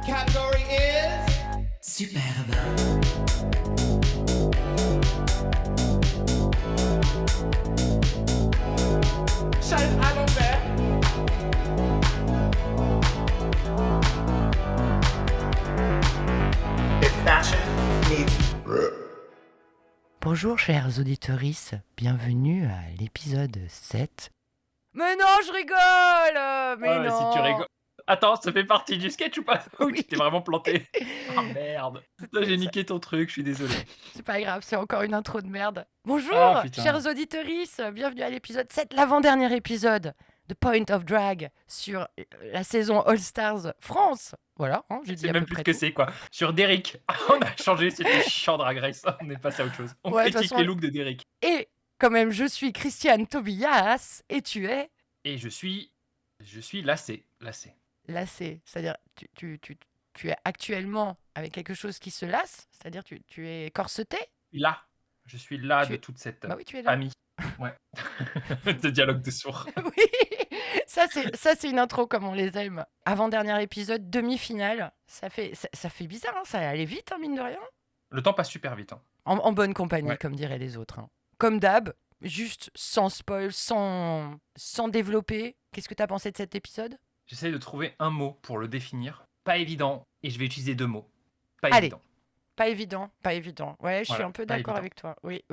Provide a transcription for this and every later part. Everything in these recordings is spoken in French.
Category is Superbe. chaise à l'envers. If fashion meets Bonjour chers auditorices, bienvenue à l'épisode 7. Mais non, je rigole. Mais Ouais, non. si tu rigoles. Attends, ça fait partie du sketch ou pas? Oui. Tu t'es vraiment planté. Ah merde. Là, j'ai ça. niqué ton truc, je suis désolé. C'est pas grave, c'est encore une intro de merde. Bonjour Ah, putain. chers auditorices, bienvenue à l'épisode 7, l'avant-dernier épisode de Point of Drag sur la saison All Stars France. Voilà, hein, j'ai Je dit sais à même peu plus près ce que tout. c'est, quoi. Sur Derrick. On a changé, c'était chiant Drag Race. On est passé à autre chose. On Ouais, de toute critique façon- les looks de Derrick. Et quand même, je suis Christiane Tobias et tu es Et je suis lassé. lassé. C'est-à-dire, tu es actuellement avec quelque chose qui se lasse, c'est-à-dire tu es corseté. Là. Je suis là Tu de es- toute cette Bah oui, tu es là. famille. Ouais. De dialogue de sourds. Oui, ça c'est une intro comme on les aime. Avant-dernier épisode, demi-finale. Ça fait bizarre, hein, ça allait vite, hein, mine de rien. Le temps passe super vite. Hein. En bonne compagnie, Ouais. comme diraient les autres. Hein. Comme d'hab, juste sans spoil, sans développer. Qu'est-ce que t'as pensé de cet épisode? J'essaie de trouver un mot pour le définir. Pas évident. Et je vais utiliser 2 mots. Pas Allez. évident. Pas évident, pas évident. Ouais, je suis Voilà, un peu pas d'accord évident. avec toi. Oui.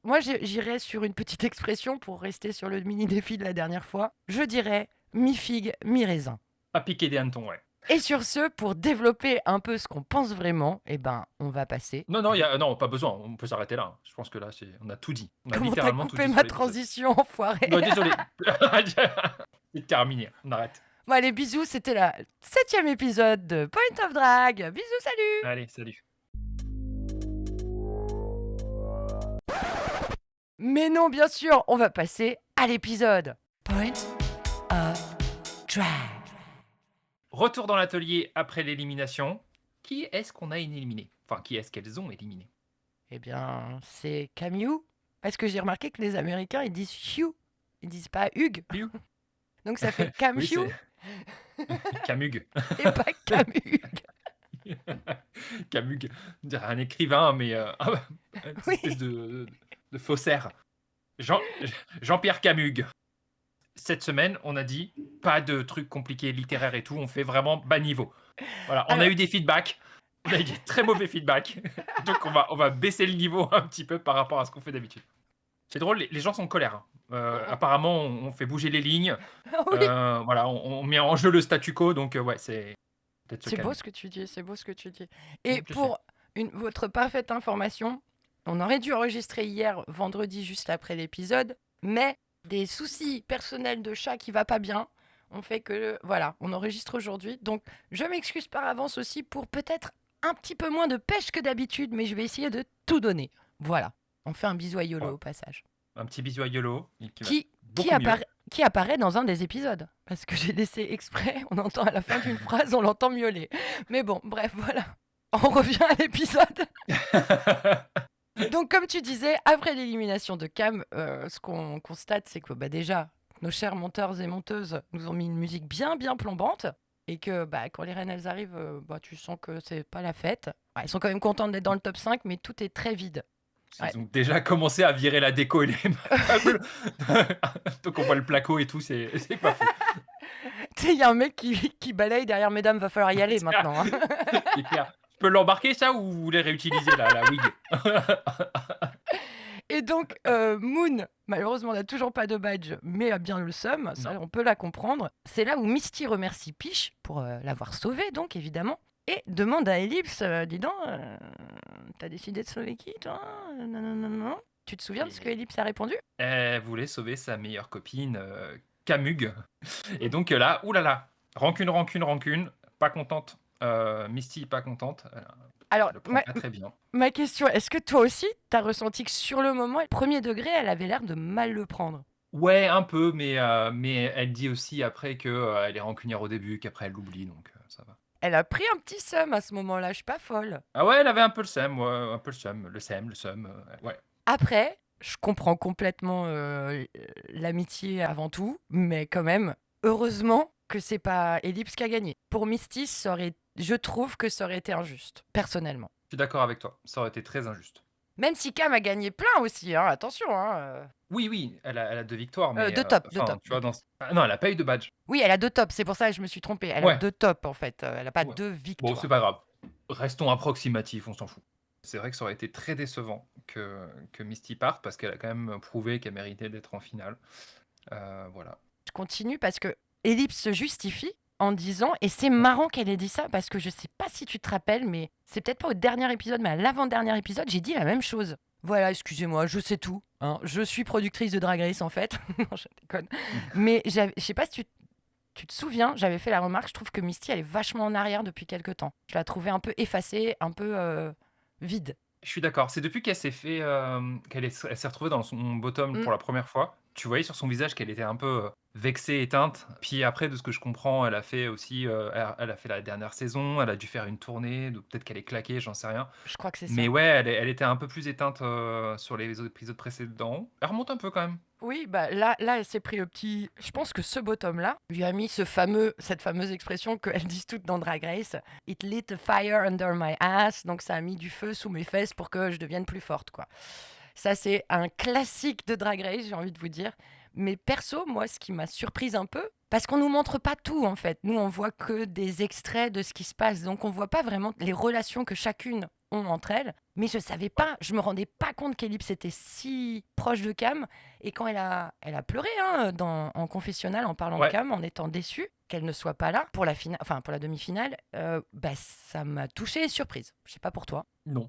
Moi, j'irais sur une petite expression pour rester sur le mini-défi de la dernière fois. Je dirais mi-figue, mi-raisin. Pas piquer des hannetons, ouais. Et sur ce, pour développer un peu ce qu'on pense vraiment, on va passer. Non, non, pas besoin, on peut s'arrêter là. Je pense que là, on a tout dit. On a Comment t'as littéralement tout coupé dit ma sur l'épisode. transition, enfoiré? Non, désolé. C'est terminé, on arrête. Bon, allez, bisous, c'était le 7e épisode de Point of Drag. Bisous, salut! Allez, salut. Mais non, bien sûr, on va passer à l'épisode Point of Drag. Retour dans l'atelier après l'élimination. Qui est-ce qu'on a éliminé? Enfin, qui est-ce qu'elles ont éliminé? Eh bien, c'est Camus. Parce que j'ai remarqué que les Américains, ils disent Hugh. Ils disent pas Hugues. Hugh. Donc ça fait Camus Oui, Camug. et pas Camus. Camug. On dirait un écrivain, mais une Oui. espèce de faussaire. Jean-Pierre Camug. Cette semaine, on a dit pas de trucs compliqués littéraires et tout, on fait vraiment bas niveau. Voilà, on a Alors- eu des feedbacks, on a eu des très mauvais feedbacks, donc on va baisser le niveau un petit peu par rapport à ce qu'on fait d'habitude. C'est drôle, les gens sont en colère. Apparemment, on fait bouger les lignes, Oui. voilà, on met en jeu le statu quo, donc ouais, c'est peut-être se C'est beau calmer. ce que tu dis, c'est beau ce que tu dis. Et Je pour votre parfaite information, on aurait dû enregistrer hier, vendredi, juste après l'épisode, mais des soucis personnels de chat qui va pas bien ont fait que, voilà, on enregistre aujourd'hui. Donc, je m'excuse par avance aussi pour peut-être un petit peu moins de pêche que d'habitude, mais je vais essayer de tout donner. Voilà, on fait un bisou à YOLO Ouais. au passage. Un petit bisou à YOLO, va Qui beaucoup mieux. qui apparaît dans un des épisodes. Parce que j'ai laissé exprès, on entend à la fin d'une phrase, on l'entend miauler. Mais bon, bref, voilà. On revient à l'épisode. Donc, comme tu disais, après l'élimination de Cam, ce qu'on constate, c'est que déjà, nos chers monteurs et monteuses nous ont mis une musique bien, bien plombante. Et que quand les reines, elles arrivent, tu sens que c'est pas la fête. Ouais, ils sont quand même contents d'être dans le top 5, mais tout est très vide. Ouais. Ils ont déjà commencé à virer la déco et les meubles. Donc on voit le placo et tout, c'est pas fou. Tu sais, il y a un mec qui balaye derrière, mesdames, va falloir y aller C'est maintenant. Hein. C'est clair. Je peux l'embarquer ça ou vous voulez réutiliser la wig? Et donc, Moon, malheureusement, n'a toujours pas de badge, mais a bien le seum, ça, Non. on peut la comprendre. C'est là où Misty remercie Peach pour l'avoir sauvée, donc, évidemment, et demande à Ellipse, dis donc, t'as décidé de sauver qui, toi? Non. Tu te souviens de ce que Ellipse a répondu? Elle voulait sauver sa meilleure copine, Camug. Et donc là, oulala, rancune, pas contente. Misty, pas contente. Alors, Elle le prend pas très bien. ma question, est-ce que toi aussi, t'as ressenti que sur le moment, premier degré, elle avait l'air de mal le prendre? Ouais, un peu, mais elle dit aussi après qu'elle est rancunière au début, qu'après elle l'oublie, donc ça va. Elle a pris un petit seum à ce moment-là, je suis pas folle. Ah ouais, elle avait un peu le seum, ouais, un peu le seum, ouais. Après, je comprends complètement l'amitié avant tout, mais quand même, heureusement que c'est pas Ellipse qui a gagné. Pour Misty, je trouve que ça aurait été injuste, personnellement. Je suis d'accord avec toi. Ça aurait été très injuste. Même si Cam a gagné plein aussi, hein, attention. Hein. Oui, elle a 2 victoires, mais Deux tops, deux enfin, tops. tu vois, non, elle a pas eu de badge. Oui, elle a 2 tops, c'est pour ça que je me suis trompée. Elle a Ouais. 2 tops en fait, elle a pas Ouais. 2 Bon, victoires. c'est pas grave. Restons approximatifs, on s'en fout. C'est vrai que ça aurait été très décevant que Misty parte parce qu'elle a quand même prouvé qu'elle méritait d'être en finale. Voilà. Je continue parce que Ellipse se justifie en disant, et c'est marrant qu'elle ait dit ça parce que je sais pas si tu te rappelles, mais c'est peut-être pas au dernier épisode, mais à l'avant-dernier épisode, j'ai dit la même chose. Voilà, excusez-moi, je sais tout. Hein. Je suis productrice de Drag Race en fait. Non, je déconne. Mais je sais pas si tu te souviens, j'avais fait la remarque, je trouve que Misty, elle est vachement en arrière depuis quelques temps. Je la trouvais un peu effacée, un peu vide. Je suis d'accord. C'est depuis qu'elle s'est fait, elle s'est retrouvée dans son bottom pour la première fois. Tu voyais sur son visage qu'elle était un peu vexée, éteinte. Puis après, de ce que je comprends, elle a fait aussi, elle a fait la dernière saison. Elle a dû faire une tournée. Donc peut-être qu'elle est claquée, j'en sais rien. Je crois que c'est ça. Mais ouais, elle était un peu plus éteinte sur les épisodes précédents. Elle remonte un peu quand même. Oui, bah là, elle s'est pris le petit. Je pense que ce bottom-là lui a mis cette fameuse expression qu'elles disent toutes dans Drag Race. It lit a fire under my ass. Donc ça a mis du feu sous mes fesses pour que je devienne plus forte, quoi. Ça, c'est un classique de Drag Race, j'ai envie de vous dire. Mais perso, moi, ce qui m'a surprise un peu, parce qu'on nous montre pas tout, en fait. Nous, on voit que des extraits de ce qui se passe. Donc, on voit pas vraiment les relations que chacune ont entre elles. Mais je savais pas, je me rendais pas compte qu'Ellipse était si proche de Cam. Et quand elle a pleuré en confessionnal en parlant de Cam, en étant déçue qu'elle ne soit pas là pour la finale, enfin pour la demi-finale, bah ça m'a touchée et surprise. Je sais pas pour toi. Non.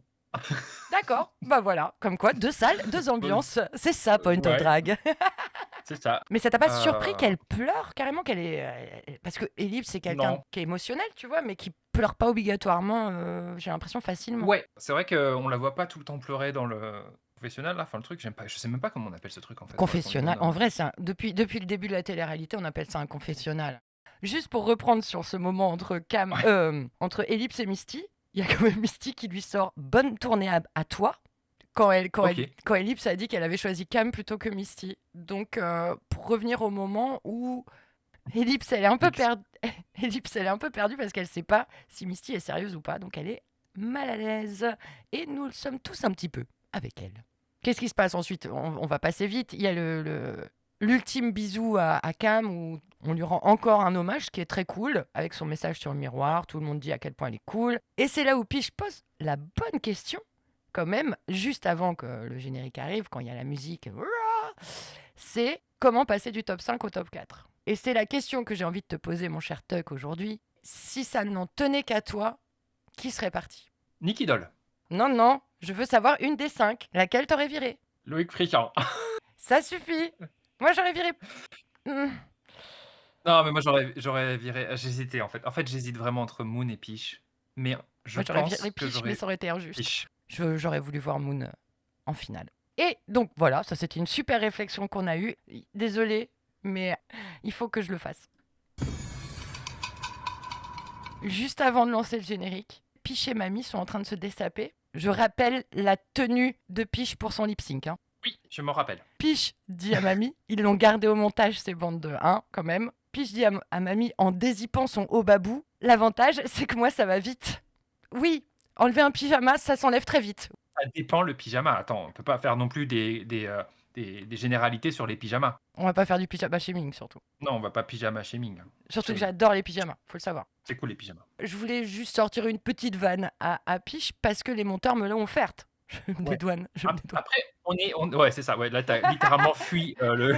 D'accord, bah voilà, comme quoi 2 salles, 2 ambiances, c'est ça Point of Drag. C'est ça. Mais ça t'a pas surpris qu'elle pleure carrément, qu'elle est parce que Ellipse c'est quelqu'un qui est émotionnel, tu vois, mais qui pleure pas obligatoirement, j'ai l'impression facilement. Ouais, c'est vrai qu'on la voit pas tout le temps pleurer dans le confessionnal là, enfin le truc, j'aime pas, je sais même pas comment on appelle ce truc en fait. Confessionnal, en vrai, depuis le début de la télé-réalité, on appelle ça un confessionnal. Juste pour reprendre sur ce moment entre entre Ellipse et Misty, il y a quand même Misty qui lui sort bonne tournée à toi quand Ellipse a dit qu'elle avait choisi Cam plutôt que Misty. Donc pour revenir au moment où Ellipse elle est un peu perdue parce qu'elle sait pas si Misty est sérieuse ou pas, donc elle est mal à l'aise et nous le sommes tous un petit peu avec elle. Qu'est-ce qui se passe ensuite ? On va passer vite. Il y a l'ultime bisou à Cam où on lui rend encore un hommage qui est très cool avec son message sur le miroir. Tout le monde dit à quel point elle est cool. Et c'est là où Piche pose la bonne question, quand même, juste avant que le générique arrive, quand il y a la musique. C'est comment passer du top 5 au top 4. Et c'est la question que j'ai envie de te poser, mon cher Tuck, aujourd'hui. Si ça n'en tenait qu'à toi, qui serait parti ? Nicky Doll. Non, je veux savoir une des 5. Laquelle t'aurais viré ? Loïc Fricand. Ça suffit. Moi, j'aurais viré... Non, mais moi j'aurais viré. J'hésitais en fait. En fait, j'hésite vraiment entre Moon et Piche. Mais je j'aurais pense viré que Piche, mais ça aurait été injuste. Piche. J'aurais voulu voir Moon en finale. Et donc voilà, ça c'était une super réflexion qu'on a eue. Désolée, mais il faut que je le fasse. Juste avant de lancer le générique, Piche et Mamie sont en train de se dessaper. Je rappelle la tenue de Piche pour son lip sync. Oui, je m'en rappelle. Piche dit à Mamie, ils l'ont gardé au montage ces bandes de 1 quand même. Piche dit à Mamie en dézippant son haut babou, l'avantage c'est que moi ça va vite. Oui, enlever un pyjama ça s'enlève très vite. Ça dépend le pyjama. Attends, on peut pas faire non plus des généralités sur les pyjamas. On va pas faire du pyjama shaming surtout. Non, on va pas pyjama shaming. Surtout que j'adore les pyjamas, faut le savoir. C'est cool les pyjamas. Je voulais juste sortir une petite vanne à Piche parce que les monteurs me l'ont offerte. Je me dédouane. Après, ouais, c'est ça. Ouais, là, t'as littéralement fui le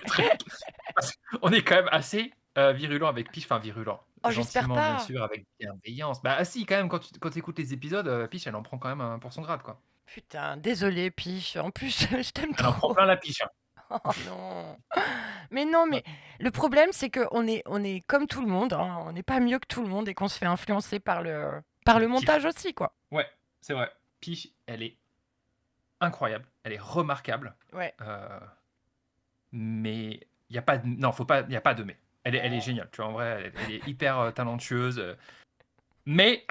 truc. Parce qu'on est quand même assez virulent avec Piche. Enfin, virulent. Oh, j'espère Gentiment, pas. bien sûr, avec bienveillance. Bah, si, quand même, quand tu écoutes les épisodes, Piche, elle en prend quand même pour son grade, quoi. Putain, désolé Piche. En plus, je t'aime Elle en prend trop. plein la Piche. Oh non. Mais non, mais le problème, c'est qu'on est comme tout le monde. Hein. On n'est pas mieux que tout le monde et qu'on se fait influencer par le montage aussi, quoi. Ouais, c'est vrai. Piche, elle est incroyable. Elle est remarquable. Ouais. Mais il n'y a pas de... Non, il n'y a pas de mais. Elle est géniale, tu vois, en vrai, elle est hyper talentueuse. Mais,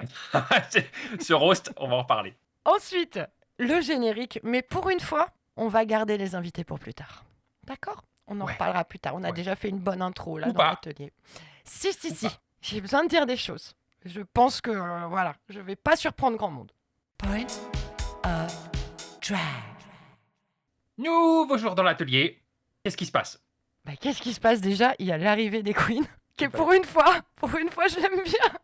ce roast, on va en reparler. Ensuite, le générique. Mais pour une fois, on va garder les invités pour plus tard. D'accord ? On en reparlera plus tard. On a déjà fait une bonne intro là Ou dans pas. l'atelier. Si, j'ai besoin de dire des choses. Je pense que, voilà, je vais pas surprendre grand monde. Point of drag. Nouveau jour dans l'atelier. Qu'est-ce qui se passe? Bah, qu'est-ce qui se passe déjà? Il y a l'arrivée des queens, qui est Super. pour une fois, je l'aime bien.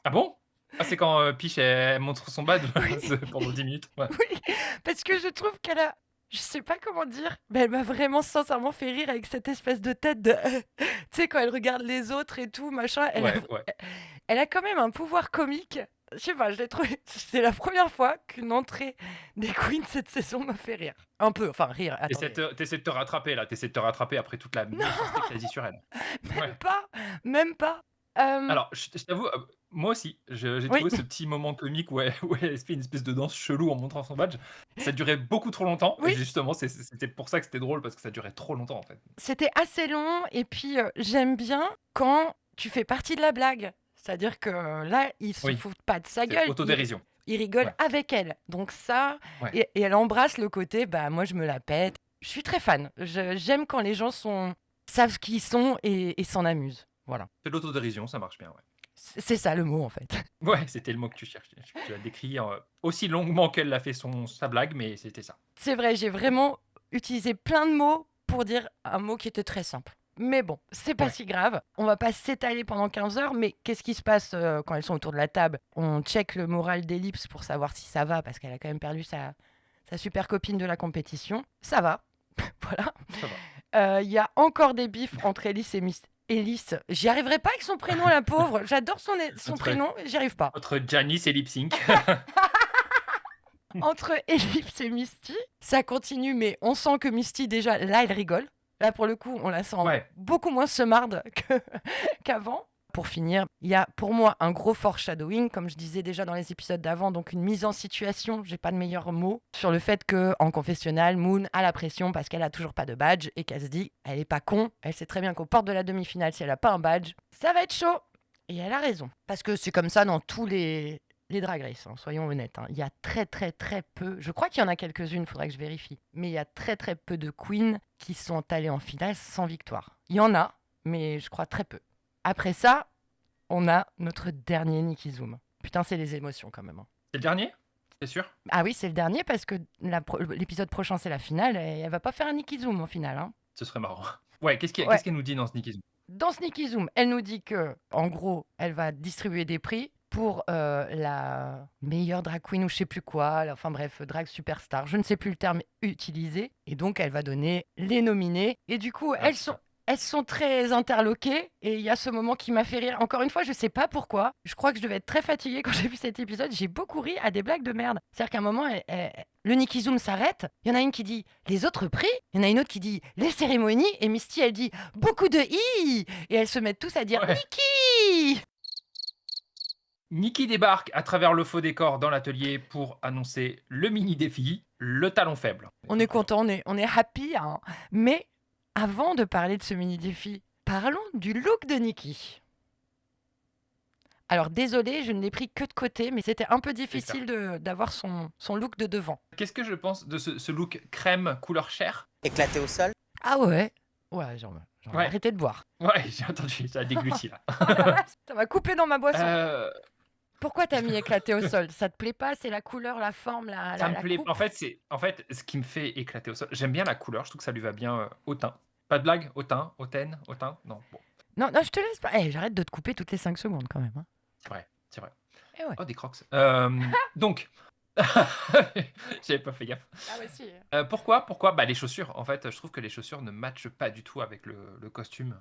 Ah bon? Ah, c'est quand Peach elle montre son badge pendant 10 minutes. Ouais. Oui, parce que je trouve qu'elle a, je sais pas comment dire, mais elle m'a vraiment sincèrement fait rire avec cette espèce de tête de, tu sais, quand elle regarde les autres et tout, machin, Ouais. elle a quand même un pouvoir comique. Je sais pas, je l'ai trouvé, c'est la première fois qu'une entrée des queens cette saison m'a fait rire. Un peu, enfin rire, attendez. T'essaies de te rattraper là. T'essaies de te rattraper après toute la méchanceté que t'as dit sur elle. Ouais. Même pas. Alors, je t'avoue, moi aussi, j'ai Oui. trouvé ce petit moment comique où elle se fait une espèce de danse chelou en montrant son badge. Ça durait beaucoup trop longtemps. Oui. Et justement, c'était pour ça que c'était drôle, parce que ça durait trop longtemps en fait. C'était assez long et puis j'aime bien quand tu fais partie de la blague. C'est-à-dire que là, ils se Oui. foutent pas de sa C'est gueule. autodérision. Ils rigolent Ouais. avec elle. Donc ça, Ouais. et elle embrasse le côté, bah moi je me la pète. Je suis très fan. J'aime quand les gens savent qui ils sont et s'en amusent. Voilà. C'est de l'autodérision, ça marche bien, ouais. C'est ça le mot en fait. Ouais, c'était le mot que tu cherchais. Tu l'as décrit aussi longuement qu'elle l'a fait sa blague, mais c'était ça. C'est vrai, j'ai vraiment utilisé plein de mots pour dire un mot qui était très simple. Mais bon, c'est pas Ouais. si grave. On va pas s'étaler pendant 15 heures, mais qu'est-ce qui se passe quand elles sont autour de la table? On check le moral d'Ellipse pour savoir si ça va, parce qu'elle a quand même perdu sa super copine de la compétition. Ça va. Voilà. Ça va. Il y a encore des bifs entre Elise et Miss. Elise, j'y arriverai pas avec son prénom, la pauvre. J'adore son Entre- prénom, j'y arrive pas. Entre Janice et Lip Sync. Entre Ellipse et Misty, ça continue, mais on sent que Misty, déjà, là, elle rigole. Là, pour le coup, on la sent Ouais. beaucoup moins semarde qu'avant. Pour finir, il y a pour moi un gros foreshadowing, comme je disais déjà dans les épisodes d'avant, donc une mise en situation, j'ai pas de meilleur mot, sur le fait qu'en confessionnal, Moon a la pression parce qu'elle a toujours pas de badge et qu'elle se dit, elle est pas con, elle sait très bien qu'aux portes de la demi-finale, si elle a pas un badge, ça va être chaud. Et elle a raison, parce que c'est comme ça dans tous les Drag Race, hein, soyons honnêtes. Hein. Il y a très peu, je crois qu'il y en a quelques-unes, il faudrait que je vérifie, mais il y a très peu de queens qui sont allées en finale sans victoire. Il y en a, mais je crois très peu. Après ça, on a notre dernier Nikki Zoom. Putain, c'est les émotions quand même. Hein. C'est le dernier? C'est sûr? Ah oui, c'est le dernier parce que l'épisode prochain, c'est la finale et elle va pas faire un Nikki Zoom au final. Hein. Ce serait marrant. Ouais, qu'est-ce Ouais. qu'elle nous dit dans ce Nikki Zoom? Dans ce Nikki Zoom, elle nous dit que, en gros, elle va distribuer des prix pour la meilleure drag queen ou je sais plus quoi, enfin bref, drag superstar, je ne sais plus le terme utilisé. Et donc, elle va donner les nominés. Et du coup, elles sont très interloquées et il y a ce moment qui m'a fait rire. Encore une fois, je sais pas pourquoi. Je crois que je devais être très fatiguée quand j'ai vu cet épisode. J'ai beaucoup ri à des blagues de merde. C'est-à-dire qu'à un moment, le Nikki Zoom s'arrête. Il y en a une qui dit les autres prix. Il y en a une autre qui dit les cérémonies. Et Misty, elle dit beaucoup de i. Et elles se mettent tous à dire Ouais. Nikki. Nikki débarque à travers le faux décor dans l'atelier pour annoncer le mini défi, le talon faible. On est content, on est happy. Hein. Mais avant de parler de ce mini défi, parlons du look de Nikki. Alors désolé, je ne l'ai pris que de côté, mais c'était un peu difficile d'avoir son look de devant. Qu'est-ce que je pense de ce look crème couleur chair? Éclaté au sol. Ah ouais. Ouais, genre Ouais. arrêtez de boire. Ouais, j'ai entendu, ça a dégluti là. Ça m'a coupé dans ma boisson. Euh, Pourquoi t'as mis éclaté au sol? Ça te plaît pas? C'est la couleur, la forme, ça me plaît. coupe? En fait, ce qui me fait éclater au sol. J'aime bien la couleur, je trouve que ça lui va bien au teint. Pas de blague? Au teint? Au teint? Non, bon, Non, je te laisse pas. J'arrête de te couper toutes les 5 secondes quand même. Hein. c'est vrai. Eh ouais. Oh, des crocs. Donc, j'avais pas fait gaffe. Ah ouais, si. Pourquoi? Bah, les chaussures. En fait, je trouve que les chaussures ne matchent pas du tout avec le costume.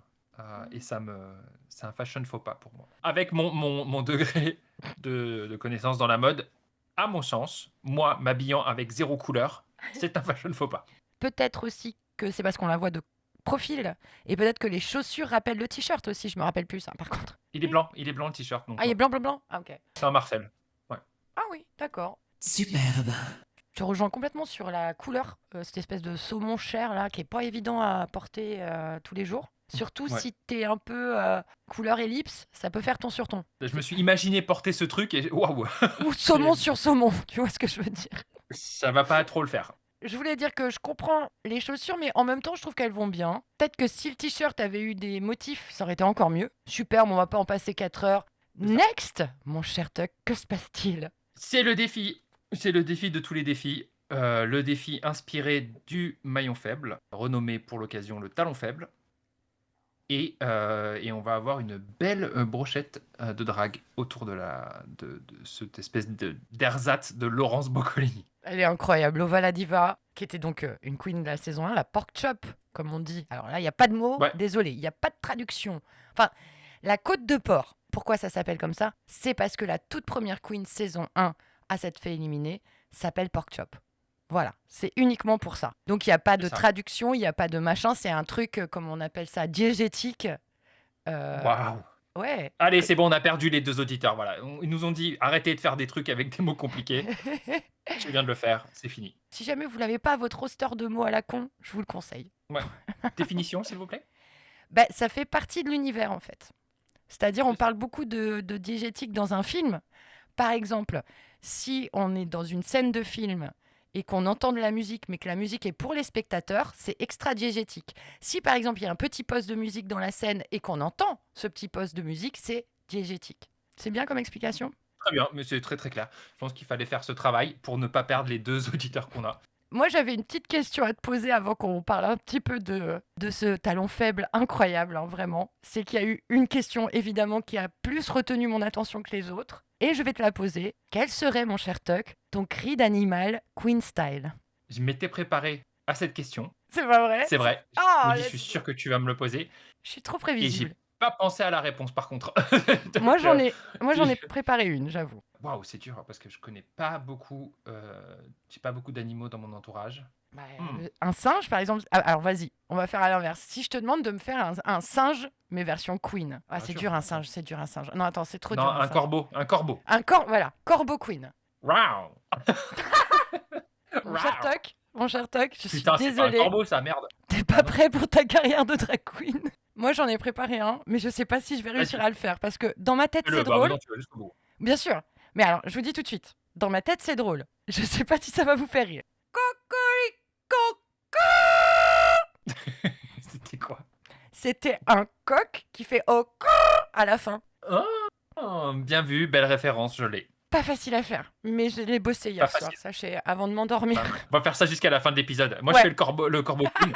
Et c'est un fashion faux pas pour moi. Avec mon degré de connaissance dans la mode, à mon sens, moi, m'habillant avec 0 couleur, c'est un fashion faux pas. Peut-être aussi que c'est parce qu'on la voit de profil. Et peut-être que les chaussures rappellent le t-shirt aussi. Je me rappelle plus ça, par contre. Il est blanc le t-shirt. Donc, Ah, il est blanc. Ah, ok. c'est un Marcel. Ah oui, d'accord. Superbe. Je te rejoins complètement sur la couleur, cette espèce de saumon cher là, qui est pas évident à porter tous les jours. Surtout Ouais. si t'es un peu couleur ellipse, ça peut faire ton sur ton. Je me suis imaginé porter ce truc et waouh, Ou saumon sur saumon, tu vois ce que je veux dire. ça va pas trop le faire. je voulais dire que je comprends les chaussures, mais en même temps, je trouve qu'elles vont bien. Peut-être que si le t-shirt avait eu des motifs, ça aurait été encore mieux. Super, mais on va pas en passer 4 heures. C'est ça. Next, mon cher Tuck, que se passe-t-il? C'est le défi. C'est le défi de tous les défis. Le défi inspiré du maillon faible, renommé pour l'occasion le talon faible. Et on va avoir une belle brochette de drague autour de cette espèce d'ersatz de Laurence Boccolini. Elle est incroyable. Lova Diva, qui était donc une queen de la saison 1, la pork chop, comme on dit. Alors là, il n'y a pas de mot, Ouais. désolé, il n'y a pas de traduction. Enfin, la côte de porc, pourquoi ça s'appelle comme ça? C'est parce que la toute première queen saison 1 à s'être fait éliminer s'appelle pork chop. Voilà, c'est uniquement pour ça. Donc il n'y a pas de C'est ça. traduction, il n'y a pas de machin, c'est un truc, comme on appelle ça, diégétique. Waouh. Ouais. Allez, c'est bon, on a perdu les 2 auditeurs. Voilà. Ils nous ont dit arrêtez de faire des trucs avec des mots compliqués. Je viens de le faire, c'est fini. Si jamais vous l'avez pas, votre roster de mots à la con, je vous le conseille. Ouais. Définition, s'il vous plaît. Bah, ça fait partie de l'univers en fait. C'est-à-dire, on C'est ça. parle beaucoup de diégétique dans un film. Par exemple, si on est dans une scène de film et qu'on entend de la musique, mais que la musique est pour les spectateurs, c'est extra-diégétique. Si par exemple, il y a un petit poste de musique dans la scène et qu'on entend ce petit poste de musique, c'est diégétique. C'est bien comme explication? Très bien, mais c'est très très clair. Je pense qu'il fallait faire ce travail pour ne pas perdre les 2 auditeurs qu'on a. Moi, j'avais une petite question à te poser avant qu'on parle un petit peu de ce talon faible incroyable, hein, vraiment. C'est qu'il y a eu une question, évidemment, qui a plus retenu mon attention que les autres. Et je vais te la poser. Quel serait, mon cher Tuck, ton cri d'animal Queen Style? Je m'étais préparé à cette question. C'est pas vrai? C'est vrai. Ah, Je suis sûr que tu vas me le poser. je suis trop Et prévisible. j'ai pas pensé à la réponse par contre. Donc, Moi, j'en ai préparé une, j'avoue. Waouh, c'est dur parce que je connais pas beaucoup. J'ai pas beaucoup d'animaux dans mon entourage. Bah, Hmm. un singe, par exemple. Ah, alors, vas-y, on va faire à l'inverse. Si je te demande de me faire un singe, mais version Queen. Ah, Ah, c'est dur. dur un singe, c'est dur un singe. Non, attends, c'est trop Non, dur. un singe. corbeau, un corbeau. Voilà, Corbeau Queen. Wow. Mon cher Tuck, je suis Putain, c'est pas un désolée. corbeau, ça merde. T'es pas prêt pour ta carrière de drag queen? Moi, j'en ai préparé un, mais je sais pas si je vais réussir à le faire parce que dans ma tête, Fais-le, c'est bah, drôle. non, tu vas jusqu'au bout. Bien sûr. Mais alors, je vous dis tout de suite, dans ma tête, c'est drôle. Je sais pas si ça va vous faire rire. C'était quoi? C'était un coq qui fait oh à la fin. Oh, bien vu, belle référence, je l'ai. Pas facile à faire, mais je l'ai bossé hier Pas soir, facile. sachez, avant de m'endormir. On va faire ça jusqu'à la fin de l'épisode. Moi, Ouais. je fais le corbeau queen.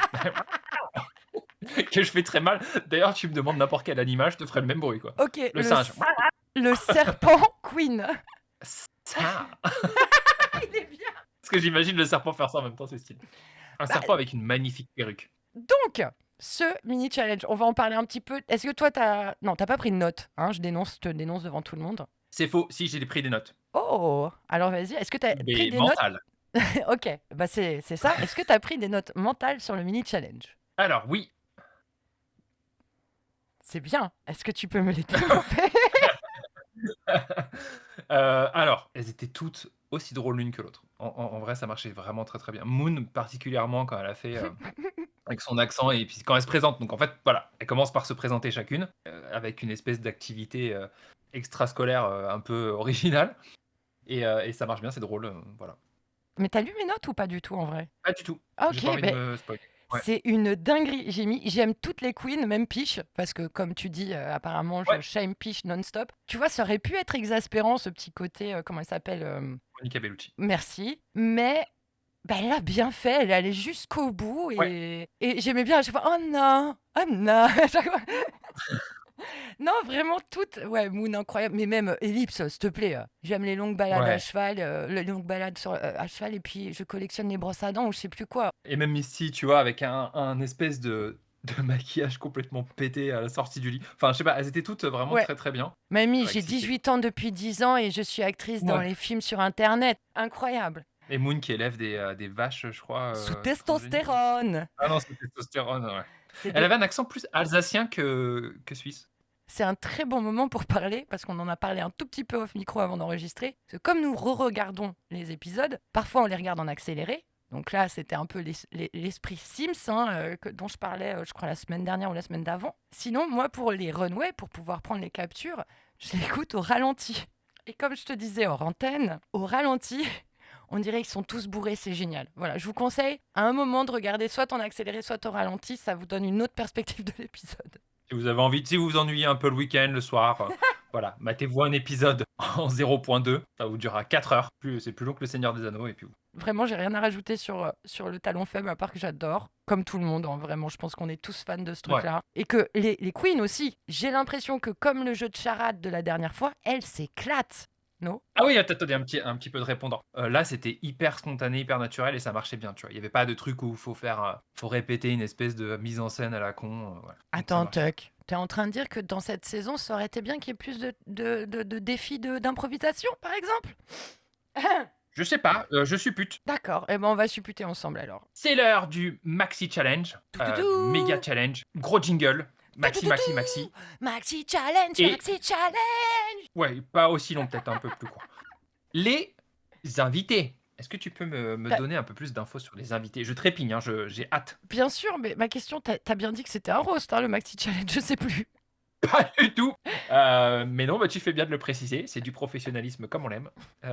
Que je fais très mal. D'ailleurs, tu me demandes n'importe quel animal, je te ferai le même bruit, quoi. Ok, Le singe. le serpent queen. Ça. Il est bien. Parce que j'imagine le serpent faire ça en même temps, c'est stylé. Un Bah, serpent avec une magnifique perruque. Donc, ce mini challenge, on va en parler un petit peu. Est-ce que toi, non, t'as pas pris de notes, hein? Je te dénonce devant tout le monde. C'est faux, si j'ai pris des notes. Oh, alors vas-y, est-ce que t'as pris Mais des mentales. notes? Ok, bah c'est ça. Est-ce que t'as pris des notes mentales sur le mini challenge? Alors, oui. C'est bien. Est-ce que tu peux me les développer? Alors, elles étaient toutes aussi drôles l'une que l'autre. En vrai, ça marchait vraiment très très bien. Moon, particulièrement, quand elle a fait avec son accent et puis quand elle se présente. Donc, en fait, voilà, elle commence par se présenter chacune avec une espèce d'activité extrascolaire un peu originale. Et ça marche bien, c'est drôle. Voilà. Mais t'as lu mes notes ou pas du tout en vrai? Pas du tout. Ok, J'ai pas envie mais de me spoiler. Ouais. c'est une dinguerie. J'aime toutes les queens, même Peach, parce que comme tu dis, apparemment, je Ouais. shame Peach non-stop. Tu vois, ça aurait pu être exaspérant, ce petit côté, comment elle s'appelle Monica Bellucci. Merci. Mais bah, elle a bien fait, elle est allée jusqu'au bout et j'aimais bien à chaque fois. Oh non, oh non. À chaque fois. Non, vraiment toutes. Ouais, Moon incroyable. Mais même Ellipse, s'il te plaît. J'aime les longues balades à Ouais. cheval, les longues balades à cheval et puis je collectionne les brosses à dents ou je sais plus quoi. Et même Misty, tu vois, avec un espèce de maquillage complètement pété à la sortie du lit. Enfin, je sais pas, elles étaient toutes vraiment Ouais. très très bien. Mamie, Ouais, j'ai excité. 18 ans depuis 10 ans et je suis actrice dans Ouais. les films sur Internet. Incroyable. Et Moon qui élève des vaches, je crois. Sous transgéniques. testostérone. Ah non, c'est testostérone, ouais. C'est Elle des- avait un accent plus alsacien que suisse. C'est un très bon moment pour parler, parce qu'on en a parlé un tout petit peu off micro avant d'enregistrer. Parce que comme nous re-regardons les épisodes, parfois on les regarde en accéléré. Donc là, c'était un peu l'esprit Sims dont je parlais, je crois, la semaine dernière ou la semaine d'avant. Sinon, moi, pour les runways, pour pouvoir prendre les captures, je l'écoute au ralenti. Et comme je te disais hors antenne, au ralenti, On dirait qu'ils sont tous bourrés, c'est génial. Voilà, je vous conseille à un moment de regarder soit en accéléré, soit au ralenti, ça vous donne une autre perspective de l'épisode. Si vous avez envie, si vous vous ennuyez un peu le week-end, le soir, voilà, matez-vous un épisode en 0.2, ça vous durera 4 heures. C'est plus long que le Seigneur des Anneaux et puis Vraiment, j'ai rien à rajouter sur le talon faible, à part que j'adore, comme tout le monde, hein, vraiment, je pense qu'on est tous fans de ce Ouais. truc-là. Et que les queens aussi, j'ai l'impression que comme le jeu de charade de la dernière fois, elles s'éclatent, non? Ah oui, attendez, un petit peu de répondant. Là, c'était hyper spontané, hyper naturel et ça marchait bien, tu vois? Il y avait pas de truc où faut répéter une espèce de mise en scène à la con, ouais. Donc ça Attends, marchait bien. Tuck, t'es en train de dire que dans cette saison, ça aurait été bien qu'il y ait plus de défis d'improvisation, par exemple? Je sais pas, je suppute. D'accord, eh ben on va supputer ensemble alors. C'est l'heure du Maxi Challenge, Toutoutou. du méga challenge, gros jingle, Maxi, Maxi, Maxi. Maxi challenge, Et- maxi challenge. Ouais, pas aussi long, peut-être un peu plus court. Les invités. Est-ce que tu peux me Bah- donner un peu plus d'infos sur les invités? Je trépigne, hein, j'ai hâte. Bien sûr, mais ma question, t'as bien dit que c'était un roast, hein, le maxi challenge, je sais plus. Pas du tout. Mais non, bah, tu fais bien de le préciser. C'est du professionnalisme comme on l'aime.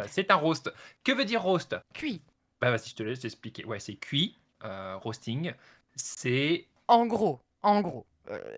C'est un roast. Que veut dire roast? Cuit. Bah vas-y, je te laisse expliquer. Ouais, c'est cuit, roasting. C'est En gros,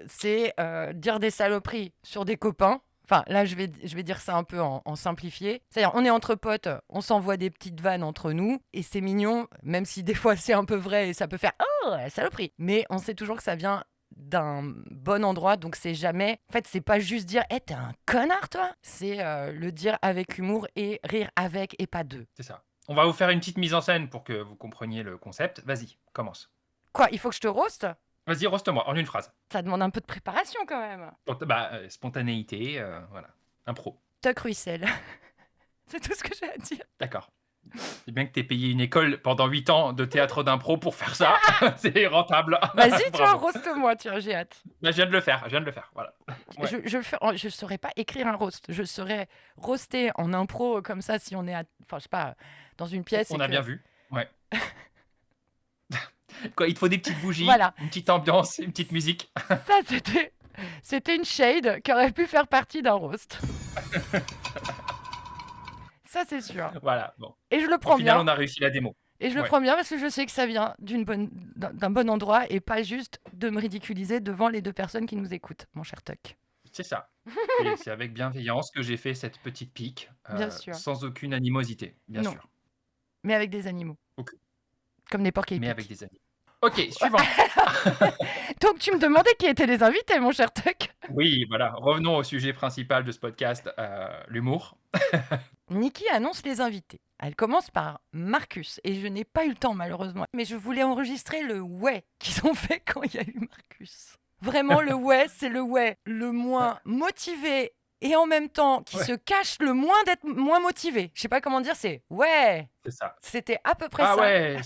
c'est dire des saloperies sur des copains. Enfin, là, je vais dire ça un peu en simplifié. C'est-à-dire, on est entre potes, on s'envoie des petites vannes entre nous, et c'est mignon, même si des fois c'est un peu vrai et ça peut faire « Oh, la saloperie !» Mais on sait toujours que ça vient d'un bon endroit, donc c'est jamais... En fait, c'est pas juste dire « Eh, t'es un connard, toi !» C'est le dire avec humour et rire avec et pas de. c'est ça. On va vous faire une petite mise en scène pour que vous compreniez le concept. Vas-y, commence. Quoi, il faut que je te roast? Vas-y, roast-moi en une phrase. Ça demande un peu de préparation quand même. Bah, spontanéité, voilà. Impro. Tuck Russell. C'est tout ce que j'ai à dire. D'accord. C'est bien que t'aies payé une école pendant 8 ans de théâtre d'impro pour faire ça. C'est rentable. Vas-y, tu vois, Bravo. roast-moi, tiens, j'ai hâte. Bah, je viens de le faire, voilà. Ouais. Je saurais pas écrire un roast. Je saurais roaster en impro comme ça si on est, enfin, je sais pas, dans une pièce. On et a que- bien vu. Ouais. Quoi, il te faut des petites bougies, Voilà. une petite ambiance, une petite musique. Ça, c'était une shade qui aurait pu faire partie d'un roast. Ça, c'est sûr. Voilà, bon. Et je le Au prends final, bien. on a réussi la démo. Et je le ouais. prends bien parce que je sais que ça vient d'un bon endroit et pas juste de me ridiculiser devant les deux personnes qui nous écoutent, mon cher Tuck. C'est ça. Et c'est avec bienveillance que j'ai fait cette petite pique, Bien sûr. sans aucune animosité, bien Non. sûr. Mais avec des animaux. Ok. Comme des porcs Mais épiques. avec des amis. Ok, suivant. Donc tu me demandais qui étaient les invités, mon cher Tuck. Oui, voilà. Revenons au sujet principal de ce podcast, l'humour. Nikki annonce les invités. Elle commence par Marcus, et je n'ai pas eu le temps malheureusement, mais je voulais enregistrer le ouais qu'ils ont fait quand il y a eu Marcus. Vraiment, le ouais, c'est le ouais le moins motivé et en même temps qui Ouais. se cache le moins d'être moins motivé. Je sais pas comment dire, c'est ouais. C'est ça. C'était à peu près Ah ça. ouais,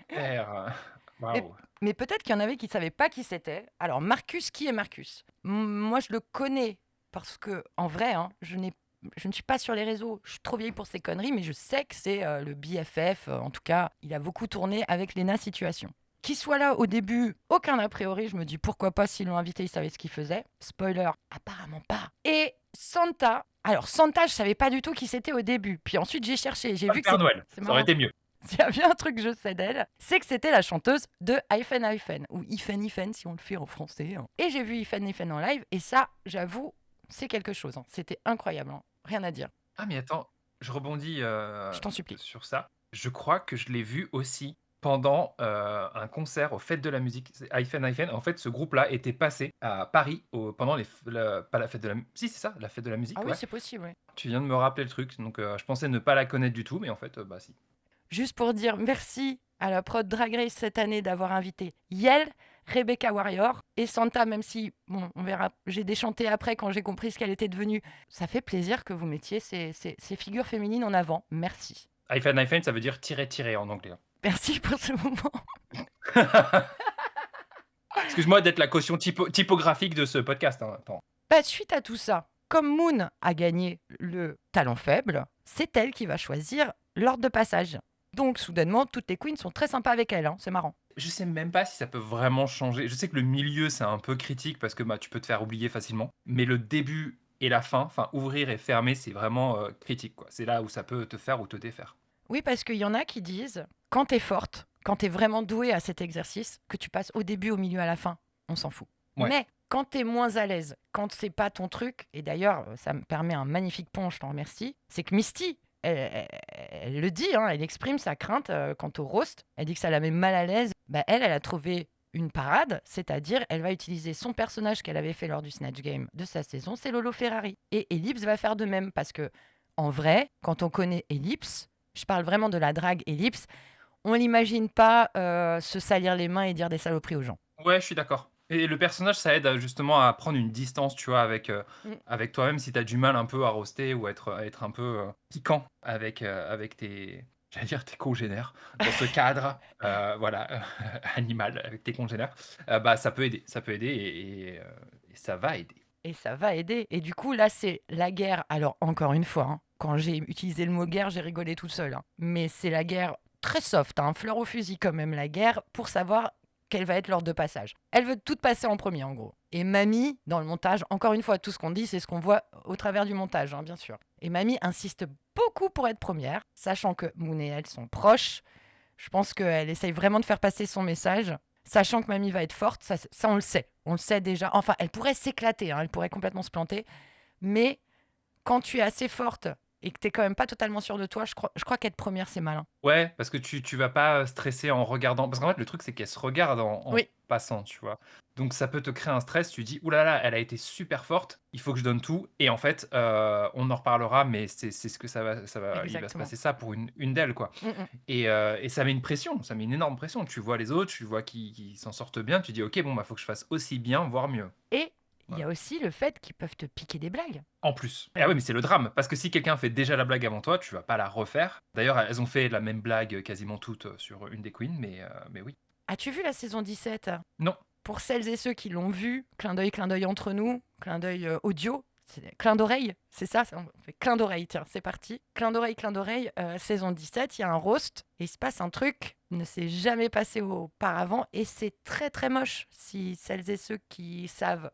super. Waouh. Mais peut-être qu'il y en avait qui ne savaient pas qui c'était. Alors Marcus, qui est Marcus? Moi, je le connais parce que, en vrai, hein, je ne suis pas sur les réseaux. Je suis trop vieille pour ces conneries, mais je sais que c'est le BFF. En tout cas, il a beaucoup tourné avec Lena Situation. Qu'il soit là au début, aucun a priori. Je me dis pourquoi pas, s'ils l'ont invité, ils savaient ce qu'il faisait. Spoiler, apparemment pas. Et Santa. Alors Santa, je savais pas du tout qui c'était au début. Puis ensuite, j'ai cherché. J'ai Pas vu le que Père Noël, c'est ça marrant. aurait été mieux. S'il y a bien un truc que je sais d'elle, c'est que c'était la chanteuse de Hyphen Hyphen, ou Hyphen Hyphen si on le fait en français. Hein. Et j'ai vu Hyphen Hyphen en live, et ça, j'avoue, c'est quelque chose. Hein. C'était incroyable, hein. Rien à dire. Ah mais attends, je rebondis Je t'en supplie. sur ça. Je crois que je l'ai vu aussi pendant un concert aux Fêtes de la musique. C'est Hyphen Hyphen. En fait, ce groupe-là était passé à Paris pendant pas la fête de la musique. Si, c'est ça, la fête de la musique. Ah oui, ouais. c'est possible, ouais. Tu viens de me rappeler le truc. Donc, je pensais ne pas la connaître du tout, mais en fait, bah si. Juste pour dire merci à la prod Drag Race cette année d'avoir invité Yel, Rebecca Warrior et Santa, même si, bon, on verra, j'ai déchanté après quand j'ai compris ce qu'elle était devenue. Ça fait plaisir que vous mettiez ces figures féminines en avant. Merci. Hyphen Hyphen, ça veut dire tirer en anglais. Merci pour ce moment. Excuse-moi d'être la caution typographique de ce podcast. Hein. Attends. Bah, suite à tout ça, comme Moon a gagné le talent faible, c'est elle qui va choisir l'ordre de passage. Donc, soudainement, toutes les queens sont très sympas avec elle, hein, c'est marrant. Je sais même pas si ça peut vraiment changer. Je sais que le milieu, c'est un peu critique parce que bah, tu peux te faire oublier facilement. Mais le début et la fin, enfin ouvrir et fermer, c'est vraiment critique, quoi. C'est là où ça peut te faire ou te défaire. Oui, parce qu'il y en a qui disent, quand t'es forte, quand t'es vraiment douée à cet exercice, que tu passes au début, au milieu, à la fin, on s'en fout. Ouais. Mais quand t'es moins à l'aise, quand c'est pas ton truc, et d'ailleurs, ça me permet un magnifique pont, je t'en remercie, c'est que Misty, elle le dit, hein, elle exprime sa crainte quant au roast. Elle dit que ça la met mal à l'aise. Bah, elle a trouvé une parade, c'est-à-dire elle va utiliser son personnage qu'elle avait fait lors du Snatch Game de sa saison, c'est Lolo Ferrari. Et Ellipse va faire de même parce que, en vrai, quand on connaît Ellipse, je parle vraiment de la drague Ellipse, on l'imagine pas se salir les mains et dire des saloperies aux gens. Ouais, je suis d'accord. Et le personnage, ça aide justement à prendre une distance, tu vois, Mm. avec toi-même si tu as du mal un peu à roaster ou à être un peu piquant avec tes, j'allais dire tes congénères, dans ce cadre, voilà, animal, avec tes congénères, bah ça peut aider et ça va aider. Et ça va aider. Et du coup, là, c'est la guerre. Alors, encore une fois, hein, quand j'ai utilisé le mot guerre, j'ai rigolé toute seule. Hein. Mais c'est la guerre très soft, hein, fleur au fusil quand même, la guerre, pour savoir quel va être l'ordre de passage. Elle veut tout passer en premier, en gros. Et Mamie, dans le montage, encore une fois, tout ce qu'on dit, c'est ce qu'on voit au travers du montage, hein, bien sûr. Et Mamie insiste beaucoup pour être première, sachant que Moon et elle sont proches. Je pense qu'elle essaye vraiment de faire passer son message. Sachant que Mamie va être forte, ça on le sait. On le sait déjà. Enfin, elle pourrait s'éclater, hein, elle pourrait complètement se planter. Mais quand tu es assez forte et que tu n'es quand même pas totalement sûre de toi, je crois qu'être première, c'est malin. Ouais, parce que tu vas pas stresser en regardant. Parce qu'en fait, le truc, c'est qu'elle se regarde en Oui, passant, tu vois. Donc ça peut te créer un stress. Tu dis, oulala, là là, elle a été super forte, il faut que je donne tout. Et en fait, on en reparlera, mais c'est ce que il va se exactement. passer ça pour une d'elles, quoi. Mm, mm. Et ça met une pression, ça met une énorme pression. Tu vois les autres, tu vois qui s'en sortent bien, tu dis, ok, bon, bah, faut que je fasse aussi bien, voire mieux. Et il y Voilà. a aussi le fait qu'ils peuvent te piquer des blagues. En plus. Ah oui, mais c'est le drame, parce que si quelqu'un fait déjà la blague avant toi, tu vas pas la refaire. D'ailleurs, elles ont fait la même blague quasiment toutes sur une des queens, mais oui. As-tu vu la saison 17? Non. Pour celles et ceux qui l'ont vu, clin d'œil entre nous, clin d'œil audio, clin d'oreille, c'est ça, on fait clin d'oreille, tiens, c'est parti. Clin d'oreille, saison 17, il y a un roast et il se passe un truc qui ne s'est jamais passé auparavant et c'est très très moche. Si celles et ceux qui savent.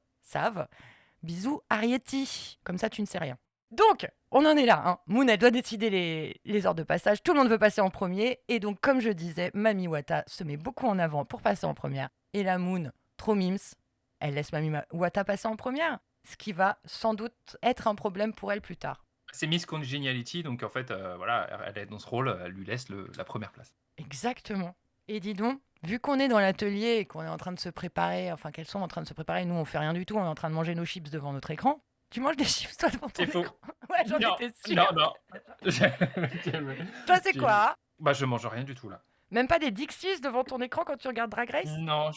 Bisous Arietti, comme ça tu ne sais rien. Donc, on en est là, hein. Moon, elle doit décider les ordres de passage, tout le monde veut passer en premier, et donc comme je disais, Mami Wata se met beaucoup en avant pour passer en première, et la Moon, trop mims, elle laisse Mami Wata passer en première, ce qui va sans doute être un problème pour elle plus tard. C'est Miss Congeniality, donc en fait, voilà, elle est dans ce rôle, elle lui laisse la première place. Exactement. Et dis donc, vu qu'on est dans l'atelier et qu'on est en train de se préparer, enfin qu'elles sont en train de se préparer, nous on fait rien du tout, on est en train de manger nos chips devant notre écran. Tu manges des chips toi devant ton C'est faux. écran? Ouais, j'en Non, étais sûre. non, non. Toi, c'est Tu- quoi? Bah, je mange rien du tout, là. Même pas des Dixies devant ton écran quand tu regardes Drag Race? Non,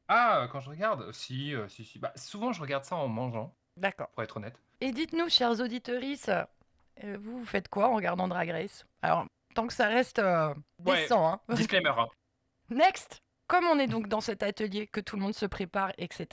ah, quand je regarde? Si, si. Bah, souvent, je regarde ça en mangeant, D'accord. pour être honnête. Et dites-nous, chers auditeuristes, vous faites quoi en regardant Drag Race? Alors, tant que ça reste Ouais, décent, hein. disclaimer, hein. Next! Comme on est donc dans cet atelier, que tout le monde se prépare, etc.,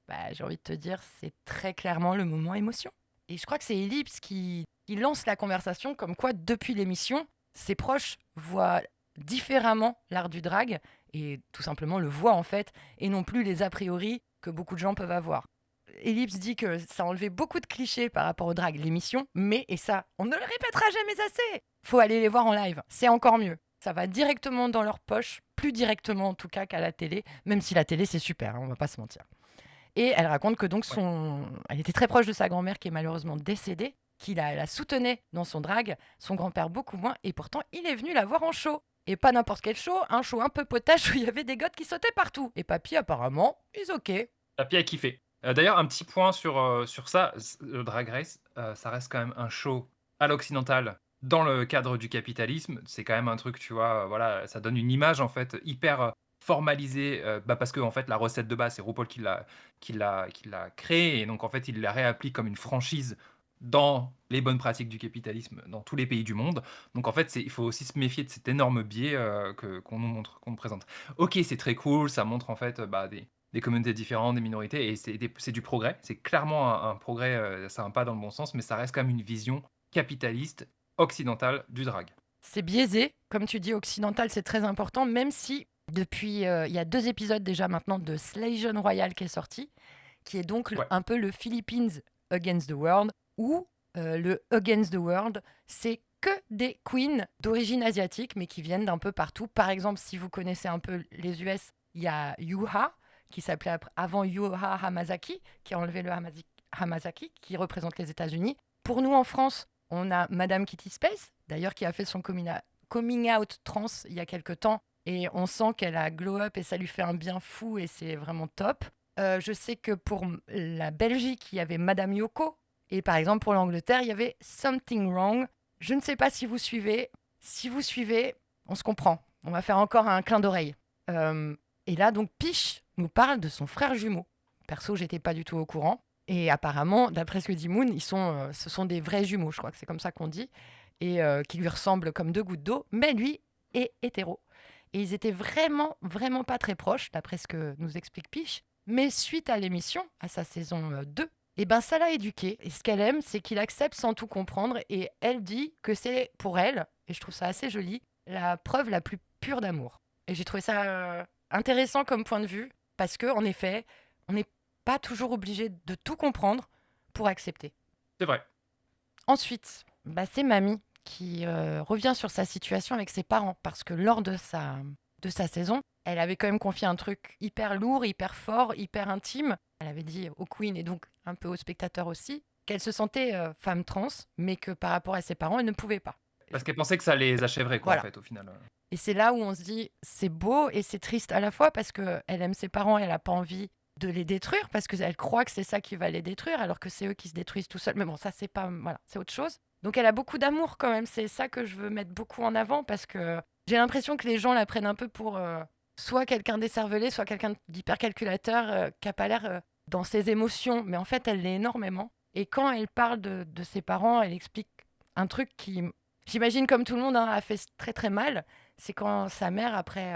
bah, j'ai envie de te dire, c'est très clairement le moment émotion. Et je crois que c'est Ellipse qui lance la conversation comme quoi, depuis l'émission, ses proches voient différemment l'art du drag et tout simplement le voient en fait, et non plus les a priori que beaucoup de gens peuvent avoir. Ellipse dit que ça a enlevé beaucoup de clichés par rapport au drag, l'émission, mais, et ça, on ne le répétera jamais assez, faut aller les voir en live, c'est encore mieux. Ça va directement dans leur poche, plus directement en tout cas qu'à la télé, même si la télé c'est super, hein, on va pas se mentir. Et elle raconte que donc elle était très proche de sa grand-mère qui est malheureusement décédée, qui la soutenait dans son drag, son grand-père beaucoup moins, et pourtant il est venu la voir en show. Et pas n'importe quel show, un show un peu potache où il y avait des gottes qui sautaient partout. Et Papy apparemment, is ok. Papy a kiffé. D'ailleurs, un petit point sur ça, Drag Race, ça reste quand même un show à l'occidental dans le cadre du capitalisme. C'est quand même un truc, tu vois, voilà, ça donne une image en fait hyper formalisée, parce que en fait la recette de base c'est RuPaul qui l'a créée et donc en fait il la réapplique comme une franchise dans les bonnes pratiques du capitalisme dans tous les pays du monde. Donc en fait il faut aussi se méfier de cet énorme biais qu'on nous montre, qu'on nous présente. Ok, c'est très cool, ça montre en fait des communautés différentes, des minorités, et c'est du progrès. C'est clairement un progrès, c'est un pas dans le bon sens, mais ça reste quand même une vision capitaliste occidentale du drag. C'est biaisé, comme tu dis, occidental, c'est très important, même si depuis, il y a 2 épisodes déjà maintenant de Slayon Royale qui est sorti, qui est donc Ouais. un peu le Philippines Against the World, où le Against the World, c'est que des queens d'origine asiatique, mais qui viennent d'un peu partout. Par exemple, si vous connaissez un peu les US, il y a Yuha, qui s'appelait avant Yuha Hamasaki, qui a enlevé le Hamasaki, qui représente les États-Unis. Pour nous, en France, on a Madame Kitty Space, d'ailleurs, qui a fait son coming out trans il y a quelques temps. Et on sent qu'elle a glow up et ça lui fait un bien fou et c'est vraiment top. Je sais que pour la Belgique, il y avait Madame Yoko. Et par exemple, pour l'Angleterre, il y avait Something Wrong. Je ne sais pas si vous suivez. Si vous suivez, on se comprend. On va faire encore un clin d'oreille. Et là, donc, Piche nous parle de son frère jumeau. Perso, j'étais pas du tout au courant. Et apparemment, d'après ce que dit Moon, ce sont des vrais jumeaux, je crois que c'est comme ça qu'on dit, et qui lui ressemblent comme deux gouttes d'eau. Mais lui est hétéro. Et ils étaient vraiment, vraiment pas très proches, d'après ce que nous explique Piche. Mais suite à l'émission, à sa saison 2, eh ben, ça l'a éduqué. Et ce qu'elle aime, c'est qu'il accepte sans tout comprendre. Et elle dit que c'est pour elle, et je trouve ça assez joli, la preuve la plus pure d'amour. Et j'ai trouvé ça intéressant comme point de vue, parce qu'en effet, on n'est pas toujours obligé de tout comprendre pour accepter. C'est vrai. Ensuite, c'est Mamie qui revient sur sa situation avec ses parents, parce que lors de sa saison, elle avait quand même confié un truc hyper lourd, hyper fort, hyper intime. Elle avait dit aux queens et donc un peu aux spectateurs aussi qu'elle se sentait femme trans, mais que par rapport à ses parents, elle ne pouvait pas. Parce qu'elle pensait que ça les achèverait, quoi, Voilà. en fait, au final. Et c'est là où on se dit, c'est beau et c'est triste à la fois parce qu'elle aime ses parents et elle n'a pas envie de les détruire parce qu'elle croit que c'est ça qui va les détruire alors que c'est eux qui se détruisent tout seuls. Mais bon, ça, c'est pas... Voilà, c'est autre chose. Donc elle a beaucoup d'amour quand même. C'est ça que je veux mettre beaucoup en avant parce que j'ai l'impression que les gens la prennent un peu pour soit quelqu'un d'écervelé, soit quelqu'un d'hyper calculateur qui n'a pas l'air dans ses émotions. Mais en fait, elle l'est énormément. Et quand elle parle de ses parents, elle explique un truc qui, j'imagine comme tout le monde, a fait très très mal. C'est quand sa mère, après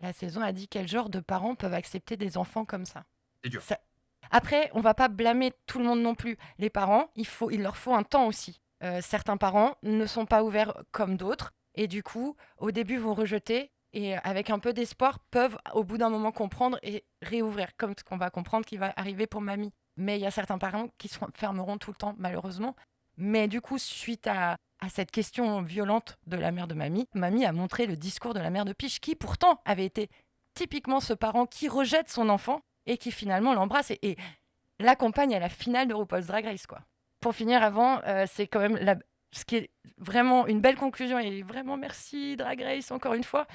la saison, a dit quel genre de parents peuvent accepter des enfants comme ça. C'est dur. Après, on va pas blâmer tout le monde non plus. Les parents, il leur faut un temps aussi. Certains parents ne sont pas ouverts comme d'autres et du coup, au début, vont rejeter et avec un peu d'espoir, peuvent au bout d'un moment comprendre et réouvrir, comme ce qu'on va comprendre qui va arriver pour Mamie. Mais il y a certains parents qui se fermeront tout le temps, malheureusement. Mais du coup, suite à cette question violente de la mère de Mamie, Mamie a montré le discours de la mère de Piche, qui pourtant avait été typiquement ce parent qui rejette son enfant et qui finalement l'embrasse et l'accompagne à la finale de RuPaul's Drag Race, quoi. Pour finir avant, c'est quand même ce qui est vraiment une belle conclusion, et vraiment merci Drag Race encore une fois,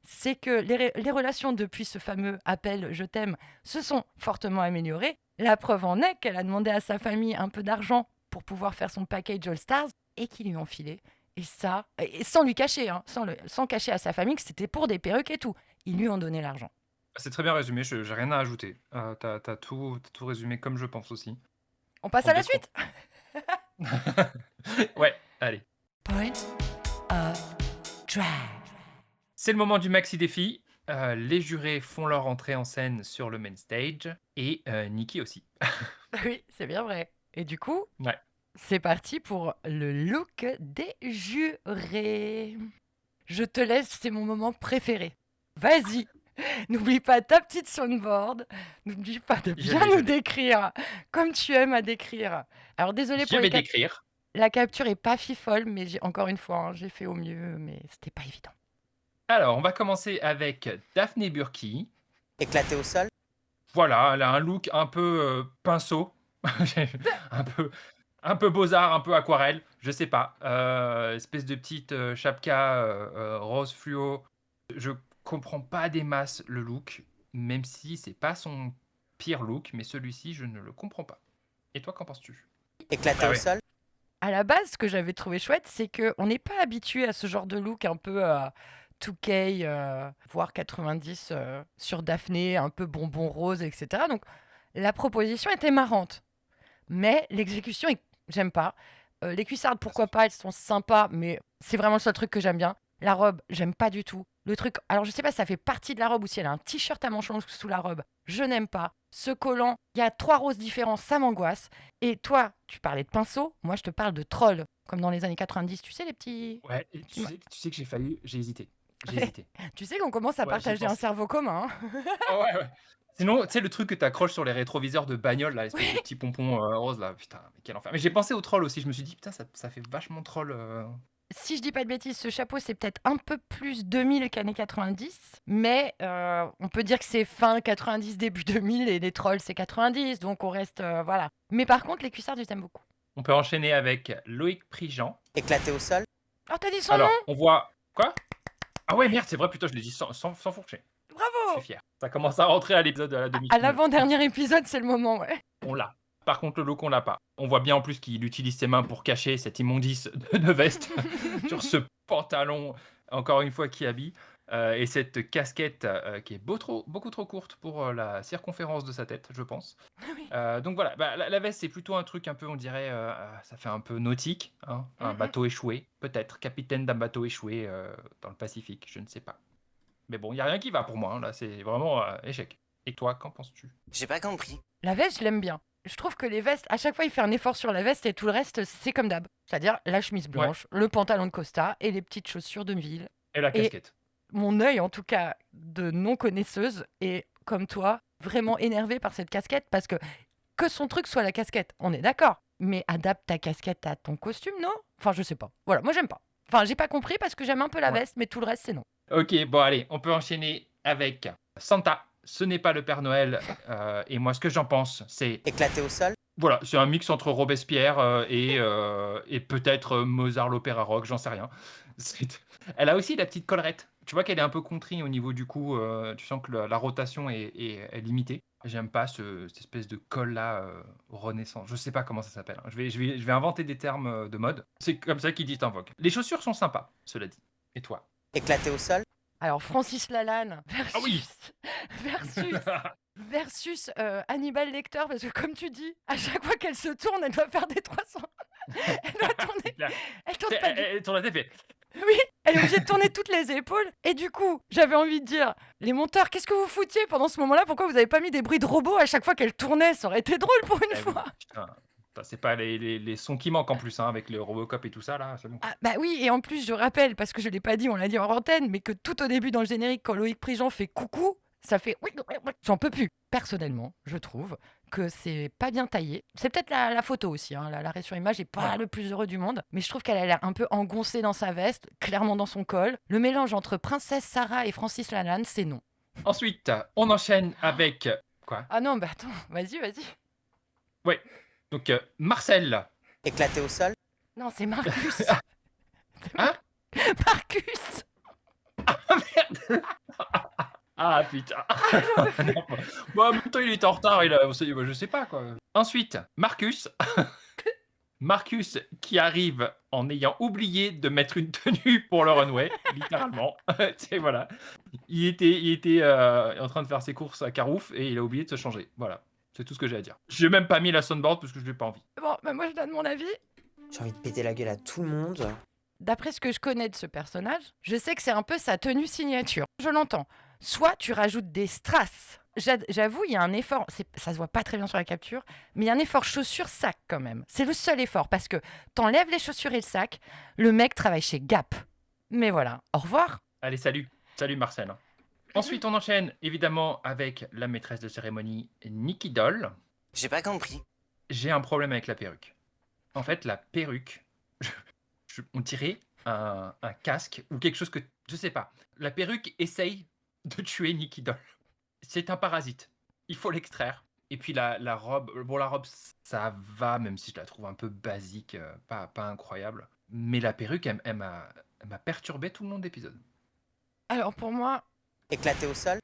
c'est que les relations depuis ce fameux appel « Je t'aime » se sont fortement améliorées. La preuve en est qu'elle a demandé à sa famille un peu d'argent pour pouvoir faire son package All Stars et qu'ils lui ont filé. Et ça, et sans lui cacher, hein, sans cacher à sa famille que c'était pour des perruques et tout. Ils lui ont donné l'argent. C'est très bien résumé, j'ai rien à ajouter. T'as tout résumé comme je pense aussi. On passe à la suite. Ouais, allez. Point of drag. C'est le moment du maxi défi. Les jurés font leur entrée en scène sur le main stage et Nikki aussi. Oui, c'est bien vrai. Et du coup, Ouais. c'est parti pour le look des jurés. Je te laisse, c'est mon moment préféré. Vas-y, n'oublie pas ta petite soundboard. N'oublie pas de bien nous décrire comme tu aimes à décrire. Alors désolé pour Je vais décrire. La capture est pas fifole, mais encore une fois, j'ai fait au mieux, mais c'était pas évident. Alors, on va commencer avec Daphné Burki. Éclaté au sol. Voilà, elle a un look un peu pinceau, un peu beaux-arts, un peu aquarelle, je sais pas. Espèce de petite chapka rose fluo. Je comprends pas des masses le look, même si c'est pas son pire look, mais celui-ci, je ne le comprends pas. Et toi, qu'en penses-tu? Éclaté au sol. À la base, ce que j'avais trouvé chouette, c'est qu'on n'est pas habitué à ce genre de look un peu 2K, voire 90 sur Daphné, un peu bonbon rose, etc. Donc la proposition était marrante. Mais l'exécution, j'aime pas. Les cuissardes, pourquoi pas, elles sont sympas, mais c'est vraiment le seul truc que j'aime bien. La robe, j'aime pas du tout. Le truc, alors je sais pas si ça fait partie de la robe ou si elle a un t-shirt à manches longues sous la robe, je n'aime pas. Ce collant, il y a 3 roses différents, ça m'angoisse. Et toi, tu parlais de pinceau, moi je te parle de troll, comme dans les années 90, tu sais les petits... Ouais, et tu sais que j'ai hésité. Tu sais qu'on commence à partager un cerveau commun. Hein. Ouais. Sinon, tu sais, le truc que tu accroches sur les rétroviseurs de bagnole, là, espèce de petit pompon rose, là, putain, mais quel enfer. Mais j'ai pensé au troll aussi, je me suis dit, putain, ça fait vachement troll. si je dis pas de bêtises, ce chapeau, c'est peut-être un peu plus 2000 qu'années 90, mais on peut dire que c'est fin 90, début 2000, et les trolls, c'est 90, donc on reste, voilà. Mais par contre, les cuissardes, je les aime beaucoup. On peut enchaîner avec Loïc Prigent. Éclaté au sol. Oh, t'as dit son Alors, nom? on voit... Quoi? Ah ouais, merde, c'est vrai, putain, je l'ai dit sans fourcher. Je Bravo! suis fier. Ça commence à rentrer à l'épisode à la demi. À l'avant-dernier épisode, c'est le moment, ouais. On l'a. Par contre, le look, on l'a pas. On voit bien en plus qu'il utilise ses mains pour cacher cette immondice de veste sur ce pantalon, encore une fois, qui habille. Et cette casquette qui est beaucoup trop courte pour la circonférence de sa tête, je pense. Oui. Donc voilà, bah, la veste, c'est plutôt un truc un peu, on dirait, ça fait un peu nautique. Hein, un bateau échoué, peut-être. Capitaine d'un bateau échoué dans le Pacifique, je ne sais pas. Mais bon, il n'y a rien qui va pour moi. Hein, là, c'est vraiment échec. Et toi, qu'en penses-tu? J'ai pas compris. La veste, je l'aime bien. Je trouve que les vestes, à chaque fois, il fait un effort sur la veste et tout le reste, c'est comme d'hab. C'est-à-dire la chemise blanche, le pantalon de Costa et les petites chaussures de ville. Et la casquette. Mon œil, en tout cas, de non-connaisseuse, est, comme toi, vraiment énervé par cette casquette parce que son truc soit la casquette, on est d'accord. Mais adapte ta casquette à ton costume, non? Enfin, je sais pas. Voilà, moi, j'aime pas. Enfin, j'ai pas compris parce que j'aime un peu la veste, mais tout le reste, c'est non. Ok, bon, allez, on peut enchaîner avec Santa. Ce n'est pas le Père Noël. Et moi, ce que j'en pense, c'est... Éclaté au sol. Voilà, c'est un mix entre Robespierre et peut-être Mozart l'opéra rock, j'en sais rien. Elle a aussi la petite collerette. Tu vois qu'elle est un peu contrie au niveau du cou. Tu sens que la rotation est limitée. J'aime pas cette espèce de col-là renaissance. Je sais pas comment ça s'appelle. Hein. Je vais inventer des termes de mode. C'est comme ça qu'ils disent en vogue. Les chaussures sont sympas, cela dit. Et toi? Éclaté au sol. Alors, Francis Lalanne versus, Ah oui. versus Hannibal Lecter, parce que comme tu dis, à chaque fois qu'elle se tourne, elle doit faire des 300. Elle doit tourner. Elle tourne pas Elle tourne la tête, fait... Oui, elle est obligée de tourner toutes les épaules. Et du coup, j'avais envie de dire, les monteurs, qu'est-ce que vous foutiez pendant ce moment-là? Pourquoi vous avez pas mis des bruits de robots à chaque fois qu'elle tournait? Ça aurait été drôle pour une fois. Putain, c'est pas les sons qui manquent en plus, hein, avec le Robocop et tout ça, là. C'est bon. Ah, bah oui, et en plus, je rappelle, parce que je l'ai pas dit, on l'a dit en antenne, mais que tout au début dans le générique, quand Loïc Prigent fait coucou, ça fait... J'en peux plus. Personnellement, je trouve que c'est pas bien taillé. C'est peut-être la photo aussi, hein. L'arrêt sur image est pas le plus heureux du monde, mais je trouve qu'elle a l'air un peu engoncée dans sa veste, clairement dans son col. Le mélange entre Princesse Sarah et Francis Lalanne, c'est non. Ensuite, on enchaîne avec... Quoi? Ah non, bah attends, vas-y. Ouais, donc Marcel. Éclaté au sol. Non, c'est Marcus. Hein? Marcus. Ah merde. Ah putain. Bon, en même temps, il est en retard, je sais pas quoi. Ensuite, Marcus. Marcus qui arrive en ayant oublié de mettre une tenue pour le runway, littéralement. C'est voilà. Il était en train de faire ses courses à Carouf et il a oublié de se changer. Voilà, c'est tout ce que j'ai à dire. J'ai même pas mis la soundboard parce que je n'ai pas envie. Bon, bah moi je donne mon avis. J'ai envie de péter la gueule à tout le monde. D'après ce que je connais de ce personnage, je sais que c'est un peu sa tenue signature. Je l'entends. Soit tu rajoutes des strass. J'avoue, il y a un effort, ça se voit pas très bien sur la capture, mais il y a un effort chaussure-sac quand même. C'est le seul effort parce que t'enlèves les chaussures et le sac, le mec travaille chez Gap. Mais voilà, au revoir. Allez, salut. Salut Marcel. Ensuite, on enchaîne évidemment avec la maîtresse de cérémonie, Nikki Doll. J'ai pas compris. J'ai un problème avec la perruque. En fait, la perruque, on dirait un casque ou quelque chose que... Je sais pas. La perruque essaye de tuer Nikki Doll. C'est un parasite. Il faut l'extraire. Et puis la robe... Bon, la robe, ça va, même si je la trouve un peu basique, pas incroyable. Mais la perruque, elle m'a perturbé tout le long de l'épisode. Alors pour moi... Éclaté au sol.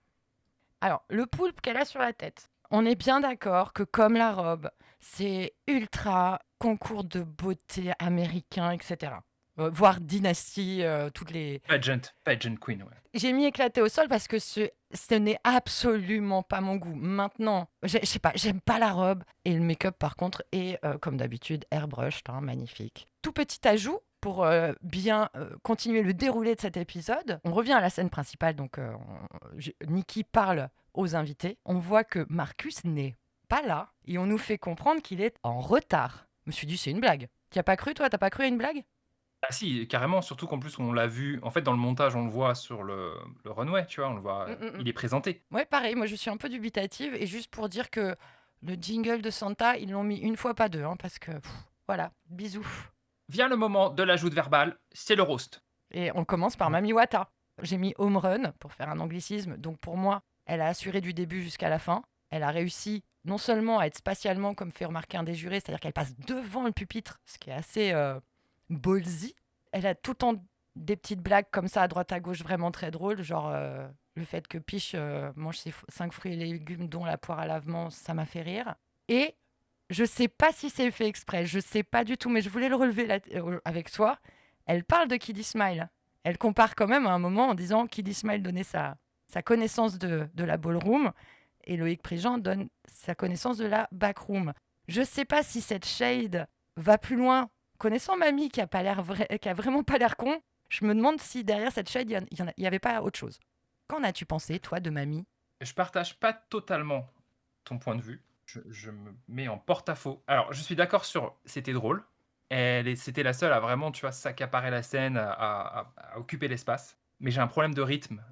Alors, le poulpe qu'elle a sur la tête. On est bien d'accord que comme la robe, c'est ultra concours de beauté américain, etc. Voire dynastie, toutes les... Pageant queen, ouais. J'ai mis éclaté au sol parce que ce n'est absolument pas mon goût. Maintenant, je sais pas, j'aime pas la robe. Et le make-up, par contre, est, comme d'habitude, airbrushed, hein, magnifique. Tout petit ajout pour bien continuer le déroulé de cet épisode. On revient à la scène principale, donc Nikki parle aux invités. On voit que Marcus n'est pas là et on nous fait comprendre qu'il est en retard. Je me suis dit, c'est une blague. Tu as pas cru, toi? T'as pas cru à une blague? Ah si, carrément, surtout qu'en plus on l'a vu, en fait dans le montage on le voit sur le runway, tu vois, on le voit, il est présenté. Ouais, pareil, moi je suis un peu dubitative et juste pour dire que le jingle de Santa, ils l'ont mis une fois, pas deux, hein, parce que voilà, bisous. Vient le moment de la joute verbale, c'est le roast. Et on commence par Mami Wata. J'ai mis home run pour faire un anglicisme. Donc pour moi, elle a assuré du début jusqu'à la fin. Elle a réussi non seulement à être spatialement, comme fait remarquer un des jurés, c'est-à-dire qu'elle passe devant le pupitre, ce qui est assez ballsy. Elle a tout le temps des petites blagues comme ça à droite à gauche vraiment très drôles, genre le fait que Piche mange ses 5 fruits et légumes dont la poire à lavement, ça m'a fait rire. Et je sais pas si c'est fait exprès, je sais pas du tout, mais je voulais le relever avec toi. Elle parle de Kiddy Smile. Elle compare quand même à un moment en disant Kiddy Smile donnait sa connaissance de la ballroom et Loïc Prigent donne sa connaissance de la backroom. Je sais pas si cette shade va plus loin. Connaissant Mamie qui a vraiment pas l'air con, je me demande si derrière cette shade, il y avait pas autre chose. Qu'en as-tu pensé, toi, de Mamie ? Je partage pas totalement ton point de vue. Je me mets en porte-à-faux. Alors, je suis d'accord sur c'était drôle. C'était la seule à vraiment, tu vois, s'accaparer la scène, à occuper l'espace. Mais j'ai un problème de rythme.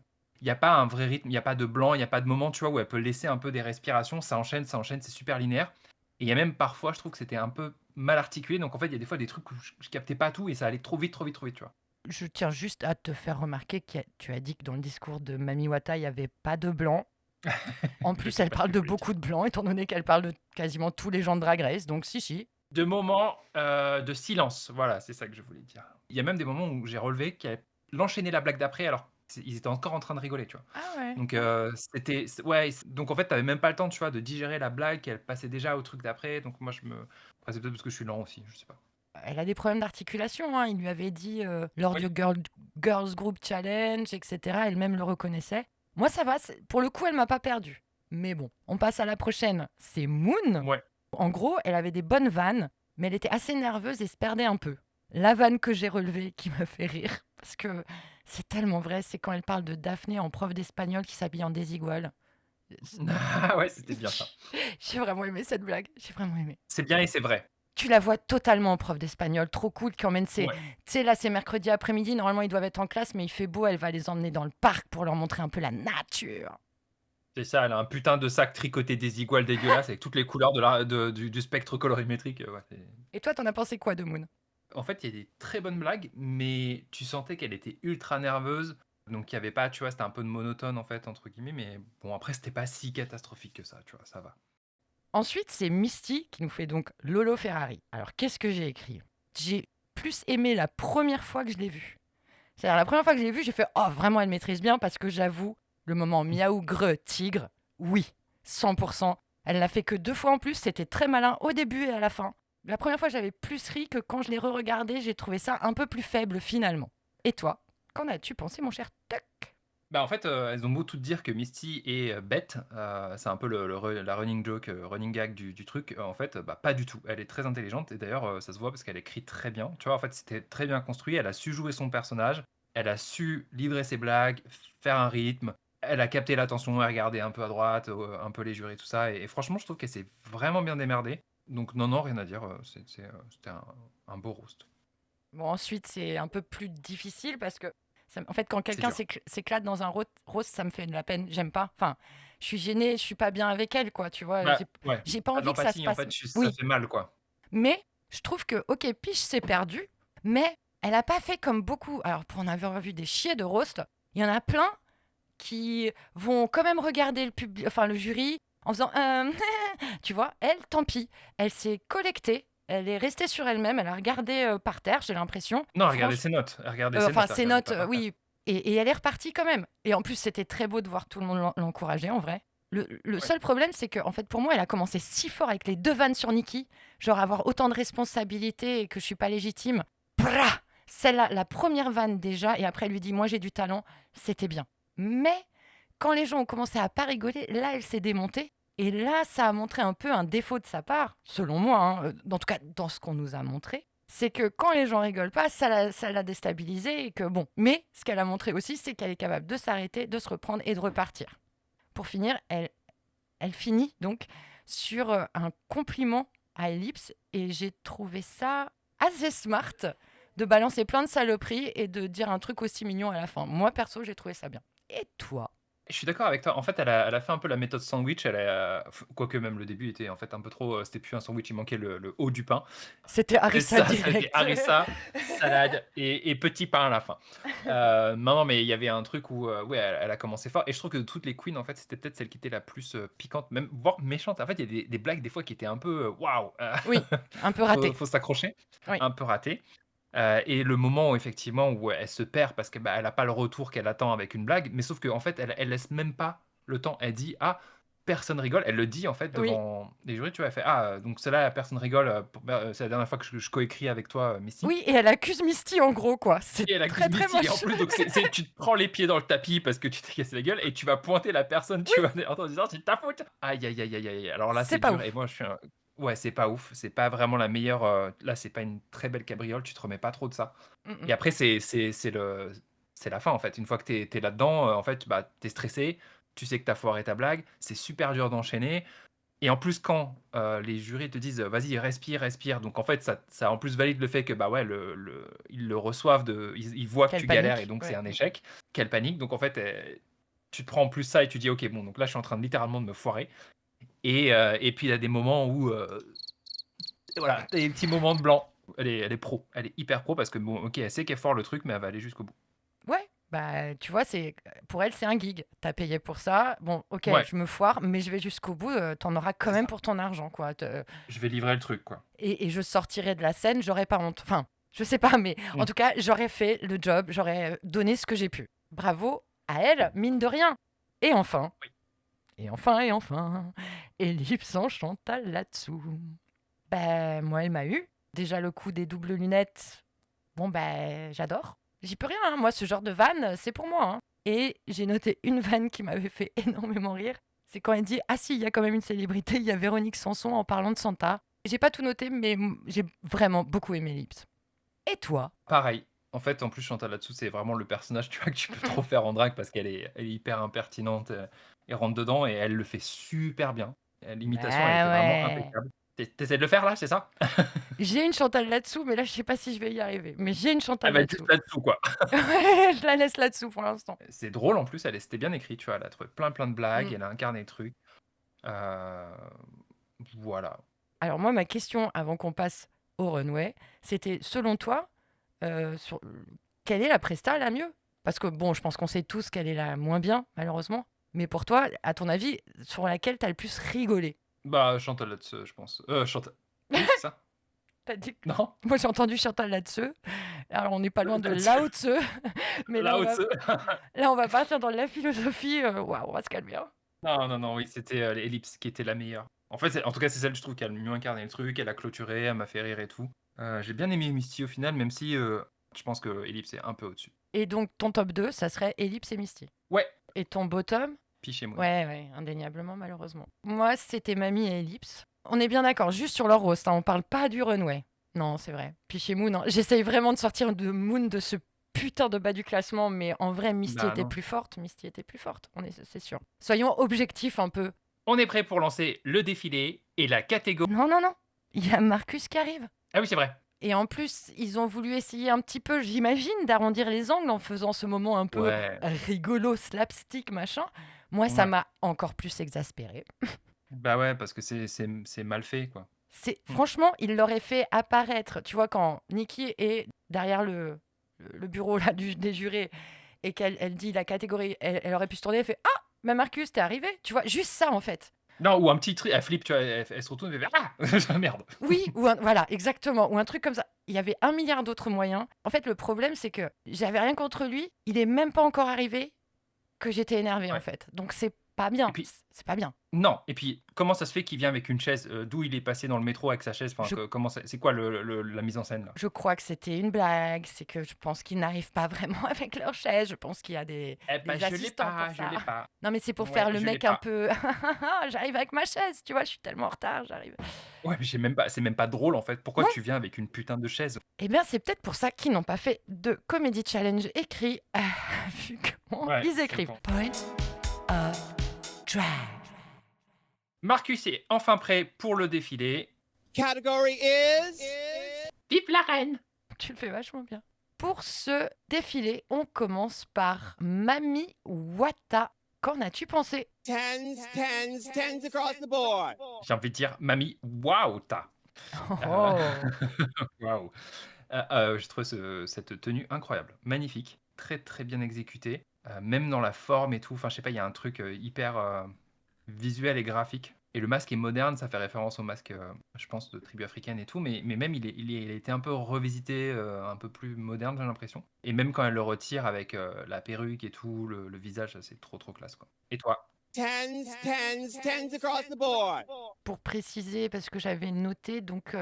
Il n'y a pas un vrai rythme, il n'y a pas de blanc, il n'y a pas de moment, tu vois, où elle peut laisser un peu des respirations. Ça enchaîne, c'est super linéaire. Et il y a même parfois, je trouve que c'était un peu mal articulé. Donc en fait, il y a des fois des trucs où je captais pas tout et ça allait trop vite, tu vois. Je tiens juste à te faire remarquer que tu as dit que dans le discours de Mami Wata, il n'y avait pas de blanc. En plus, elle parle de beaucoup de blanc, étant donné qu'elle parle de quasiment tous les gens de Drag Race. Donc si. De moments de silence, voilà, c'est ça que je voulais dire. Il y a même des moments où j'ai relevé qu'elle enchaînait la blague d'après alors qu'ils étaient encore en train de rigoler, tu vois. Ah ouais. Donc donc en fait, t'avais même pas le temps, tu vois, de digérer la blague, qu'elle passait déjà au truc d'après. Donc moi, Après, c'est peut-être parce que je suis lent aussi, je sais pas. Elle a des problèmes d'articulation, hein. Il lui avait dit lors du Girls Group Challenge, etc. Elle-même le reconnaissait. Moi, ça va. Pour le coup, elle m'a pas perdu. Mais bon, on passe à la prochaine. C'est Moon. Ouais. En gros, elle avait des bonnes vannes, mais elle était assez nerveuse et se perdait un peu. La vanne que j'ai relevée qui me fait rire, parce que c'est tellement vrai, c'est quand elle parle de Daphné en prof d'espagnol qui s'habille en désigual. Ah ouais, c'était bien ça. J'ai vraiment aimé cette blague. J'ai vraiment aimé. C'est bien et c'est vrai. Tu la vois totalement en prof d'espagnol, trop cool, qui emmène ses... Ouais. Tu sais, là, c'est mercredi après-midi, normalement, ils doivent être en classe, mais il fait beau, elle va les emmener dans le parc pour leur montrer un peu la nature. C'est ça, elle a un putain de sac tricoté désigual dégueulasse avec toutes les couleurs du spectre colorimétrique. Ouais, Et toi, t'en as pensé quoi de Moon ? En fait, il y a des très bonnes blagues, mais tu sentais qu'elle était ultra nerveuse. Donc il y avait pas, tu vois, c'était un peu de monotone en fait, entre guillemets. Mais bon, après, c'était pas si catastrophique que ça, tu vois, ça va. Ensuite, c'est Misty qui nous fait donc Lolo Ferrari. Alors, qu'est-ce que j'ai écrit ? J'ai plus aimé la première fois que je l'ai vue. C'est-à-dire, la première fois que je l'ai vue, j'ai fait « Oh, vraiment, elle maîtrise bien » parce que j'avoue, le moment miaou greu tigre, oui, 100%. Elle l'a fait que 2 fois en plus, c'était très malin au début et à la fin. La première fois, j'avais plus ri que quand je l'ai re-regardé, j'ai trouvé ça un peu plus faible finalement. Et toi, qu'en as-tu pensé, mon cher Tuck ? Bah en fait, elles ont beau toutes dire que Misty est bête, c'est un peu la running joke, running gag du truc. En fait, bah pas du tout. Elle est très intelligente et d'ailleurs, ça se voit parce qu'elle écrit très bien. Tu vois, en fait, c'était très bien construit. Elle a su jouer son personnage. Elle a su livrer ses blagues, faire un rythme. Elle a capté l'attention, elle regardait un peu à droite, un peu les jurys, tout ça. Et franchement, je trouve qu'elle s'est vraiment bien démerdée. Donc non, rien à dire. C'était un beau roast. Bon, ensuite, c'est un peu plus difficile parce que, en fait, quand quelqu'un dur. s'éclate dans un roast, ça me fait de la peine. J'aime pas. Enfin, je suis gênée, je suis pas bien avec elle, quoi. Tu vois, Bah, ouais. j'ai pas Pas envie que ça se d'empathie, en passe. fait, ça Oui, fait mal, quoi. mais je trouve que, ok, Piche s'est perdue, mais elle a pas fait comme beaucoup. Alors, pour en avoir vu des chiers de roast, il y en a plein qui vont quand même regarder le jury en faisant tu vois, elle, tant pis. Elle s'est collectée, elle est restée sur elle-même, elle a regardé par terre, j'ai l'impression. Non, regardez ses notes. Regardez ses Enfin, notes. ses regardez notes, pas par terre. oui. Et elle est repartie quand même. Et en plus, c'était très beau de voir tout le monde l'encourager, en vrai. Le seul problème, c'est que, en fait, pour moi, elle a commencé si fort avec les 2 vannes sur Nikki, genre avoir autant de responsabilités et que je suis pas légitime. Brah, celle-là, la première vanne déjà, et après elle lui dit, moi j'ai du talent, c'était bien. Mais quand les gens ont commencé à pas rigoler, là, elle s'est démontée. Et là, ça a montré un peu un défaut de sa part, selon moi, hein, en tout cas dans ce qu'on nous a montré. C'est que quand les gens rigolent pas, ça l'a déstabilisée. Et que bon. Mais ce qu'elle a montré aussi, c'est qu'elle est capable de s'arrêter, de se reprendre et de repartir. Pour finir, elle finit donc sur un compliment à Ellipse. Et j'ai trouvé ça assez smart de balancer plein de saloperies et de dire un truc aussi mignon à la fin. Moi, perso, j'ai trouvé ça bien. Et toi ? Je suis d'accord avec toi. En fait, elle a fait un peu la méthode sandwich. Quoique même le début était en fait un peu trop. C'était plus un sandwich, il manquait le haut du pain. C'était C'est harissa ça, c'était direct. harissa, salade et petit pain à la fin. Non, mais il y avait un truc où, ouais, elle a commencé fort et je trouve que de toutes les queens, en fait, c'était peut-être celle qui était la plus, piquante, même voire méchante. En fait, il y a des blagues des fois qui étaient un peu, waouh, Oui, un peu faut raté. faut s'accrocher, Oui. un peu raté. Et le moment où effectivement où elle se perd parce que, bah, elle a pas le retour qu'elle attend avec une blague, mais sauf qu'en fait, elle laisse même pas le temps. Elle dit: «Ah, personne rigole». Elle le dit en fait Oui. devant les jurys, tu vois? Elle fait: «Ah, donc celle-là, personne rigole, c'est la dernière fois que je coécris avec toi, Misty». Oui, et elle accuse Misty en gros, quoi. C'est Et elle très, accuse très Misty et en moche. plus donc c'est tu te prends les pieds dans le tapis parce que tu t'es cassé la gueule et tu vas pointer la personne, tu vois? En disant: «C'est de ta faute». Aïe, aïe, aïe, aïe, aïe. Alors là, C'est c'est pas dur et ouf. moi je suis un ouais, c'est pas ouf, c'est pas vraiment la meilleure, là, c'est pas une très belle cabriole, tu te remets pas trop de ça. Mmh mh. Et après c'est la fin en fait. Une fois que tu es là-dedans, en fait, bah, tu es stressé, tu sais que tu as foiré ta blague, c'est super dur d'enchaîner et en plus quand, les jurys te disent: «Vas-y respire, respire», donc en fait ça en plus valide le fait que, bah, ouais, ils le reçoivent ils voient que Quelle tu galères et panique. donc c'est Ouais. un échec. Quelle panique, donc en fait, tu te prends en plus ça et tu dis: «OK, bon donc là je suis en train de littéralement de me foirer» et puis il y a des moments où, voilà, tu as des petits moments de blanc. Elle est pro, elle est hyper pro parce que bon, OK, elle sait qu'elle foire le truc mais elle va aller jusqu'au bout. Ouais, bah, tu vois, pour elle, c'est un gig. Tu as payé pour ça. Bon, OK, Ouais, je me foire, mais je vais jusqu'au bout, tu en auras quand c'est même ça. pour ton argent, quoi. Te Je vais livrer le truc, quoi. Et je sortirai de la scène, j'aurais pas honte. Enfin, je sais pas, mais en Mmh. tout cas, j'aurais fait le job, j'aurais donné ce que j'ai pu. Bravo à elle, mine de rien. Et enfin, Oui. et enfin, Ellipse en Chantal là-dessous. Ben, moi, elle m'a eu. Déjà, le coup des doubles lunettes, bon, ben, j'adore. J'y peux rien, hein. Moi, ce genre de vanne, c'est pour moi, hein. Et j'ai noté une vanne qui m'avait fait énormément rire. C'est quand elle dit: Ah si, il y a quand même une célébrité, il y a Véronique Sanson en parlant de Santa. J'ai pas tout noté, mais j'ai vraiment beaucoup aimé Lips. Et toi? Pareil. En fait, en plus, Chantal là-dessous, c'est vraiment le personnage, tu vois, que tu peux trop faire en drague parce qu'elle est hyper impertinente, et rentre dedans et elle le fait super bien. L'imitation, elle était Bah vraiment ouais. impeccable. Tu de le faire là, c'est ça? J'ai une Chantal là-dessous, mais là, je sais pas si je vais y arriver. Mais j'ai une Elle Chantal va être juste là-dessous. là-dessous, quoi. Ouais, je la laisse là-dessous pour l'instant. C'est drôle en plus, c'était bien écrit, tu vois? Elle a trouvé plein, plein de blagues, Mm. elle a incarné le truc. Heu, voilà. Alors moi, ma question avant qu'on passe au runway, c'était selon toi, sur quelle est la presta la mieux? Parce que bon, je pense qu'on sait tous quelle est la moins bien, malheureusement. Mais pour toi, à ton avis, sur laquelle t'as le plus rigolé? Bah, Chantal là-dessus, je pense. Chantal oui, c'est ça? T'as dit que- Non? Moi, j'ai entendu Chantal là-dessus. Alors, on n'est pas loin de Là-dessus, Lao Tse, mais là haut là, on va partir dans la philosophie. Waouh, on va se calmer, hein. Non, non, non, oui, c'était, l'ellipse qui était la meilleure. En fait, en tout cas, c'est celle, je trouve, qui a le mieux incarné le truc. Elle a clôturé, elle m'a fait rire et tout. J'ai bien aimé Misty au final, même si, je pense que Ellipse est un peu au-dessus. Et donc, ton top 2, ça serait Ellipse et Misty. Ouais, Et ton bottom? Piche et Moon. Ouais, ouais, indéniablement, malheureusement. Moi, c'était Mamie et Ellipse. On est bien d'accord, juste sur leur roast, hein, on parle pas du runway. Non, c'est vrai. Puis chez Moon, hein, j'essaye vraiment de sortir de Moon de ce putain de bas du classement, mais en vrai, Misty Bah, était non. plus forte. Misty était plus forte, c'est sûr. Soyons objectifs un peu. On est prêt pour lancer le défilé et la catégorie. Non, non, non. Il y a Marcus qui arrive. Ah oui, c'est vrai. Et en plus, ils ont voulu essayer un petit peu, j'imagine, d'arrondir les angles en faisant ce moment un peu Ouais, rigolo, slapstick, machin. Moi, ça ouais. m'a encore plus exaspéré. Bah, ouais, parce que c'est mal fait, quoi. Mmh. Franchement, il l'aurait fait apparaître. Tu vois, quand Nikki est derrière le bureau là, des jurés et qu'elle dit la catégorie, elle aurait pu se tourner et fait Ah, mais Marcus, t'es arrivé. Tu vois, juste ça en fait. Non, ou un petit truc, elle flippe, tu vois, elle se retourne et fait: «Ah!» Merde. Oui, voilà, exactement. Ou un truc comme ça. Il y avait un milliard d'autres moyens. En fait, le problème, c'est que j'avais rien contre lui. Il est même pas encore arrivé que j'étais énervée en Ouais. fait. Donc c'est pas Et bien. puis C'est pas bien. non, et puis comment ça se fait qu'il vient avec une chaise? D'où il est passé dans le métro avec sa chaise? Enfin, Je comment c'est quoi la mise en scène, là? Je crois que c'était une blague, c'est que je pense qu'ils n'arrivent pas vraiment avec leur chaise. Je pense qu'il y a Eh bah, des je l'ai assistants pas, pour je ça. l'ai pas. Non, mais c'est pour faire Ouais, le je l'ai mec un pas. peu j'arrive avec ma chaise, tu vois, je suis tellement en retard, j'arrive. Ouais, mais j'ai même pas c'est même pas drôle, en fait. Pourquoi Non, tu viens avec une putain de chaise? eh bien, c'est peut-être pour ça qu'ils n'ont pas fait de comedy challenge écrit, vu comment Ouais, ils je écrivent. pense. Point of drag. Marcus est enfin prêt pour le défilé. Category is. Vive la reine! Tu le fais vachement bien. Pour ce défilé, on commence par Mami Wata Qu'en as-tu pensé? Tens, tens, tens across the board. J'ai envie de dire: «Mamie, waouh, tu Oh! waouh!» J'ai trouvé cette tenue incroyable, magnifique, très, très bien exécutée, même dans la forme et tout. Enfin, je sais pas, il y a un truc, hyper, visuel et graphique et le masque est moderne, ça fait référence au masque, je pense de tribus africaines et tout, mais même il a été un peu revisité, un peu plus moderne, j'ai l'impression et même quand elle le retire avec, la perruque et tout, le visage, c'est trop, trop classe, quoi. Et toi? Tens, tens, tens across the board. Pour préciser, parce que j'avais noté, donc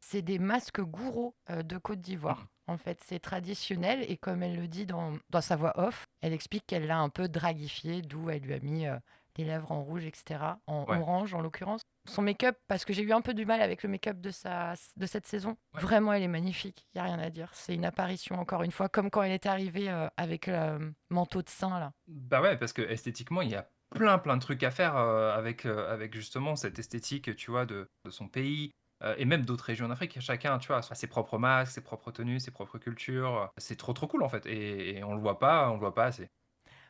c'est des masques gourous de Côte d'Ivoire. Mmh. En fait, c'est traditionnel et comme elle le dit dans sa voix off, elle explique qu'elle l'a un peu draguifié, d'où elle lui a mis les lèvres en rouge, etc. En Ouais. orange en l'occurrence. Son make-up, parce que j'ai eu un peu du mal avec le make-up de cette saison. Ouais. Vraiment, elle est magnifique, il n'y a rien à dire. C'est une apparition, encore une fois, comme quand elle est arrivée avec le manteau de saint, là. Bah, ouais, parce que esthétiquement, il y a plein, plein de trucs à faire, avec justement cette esthétique, tu vois, de son pays, et même d'autres régions d'Afrique. Chacun, tu vois, a ses propres masques, ses propres tenues, ses propres cultures, c'est trop, trop cool, en fait et on le voit pas assez.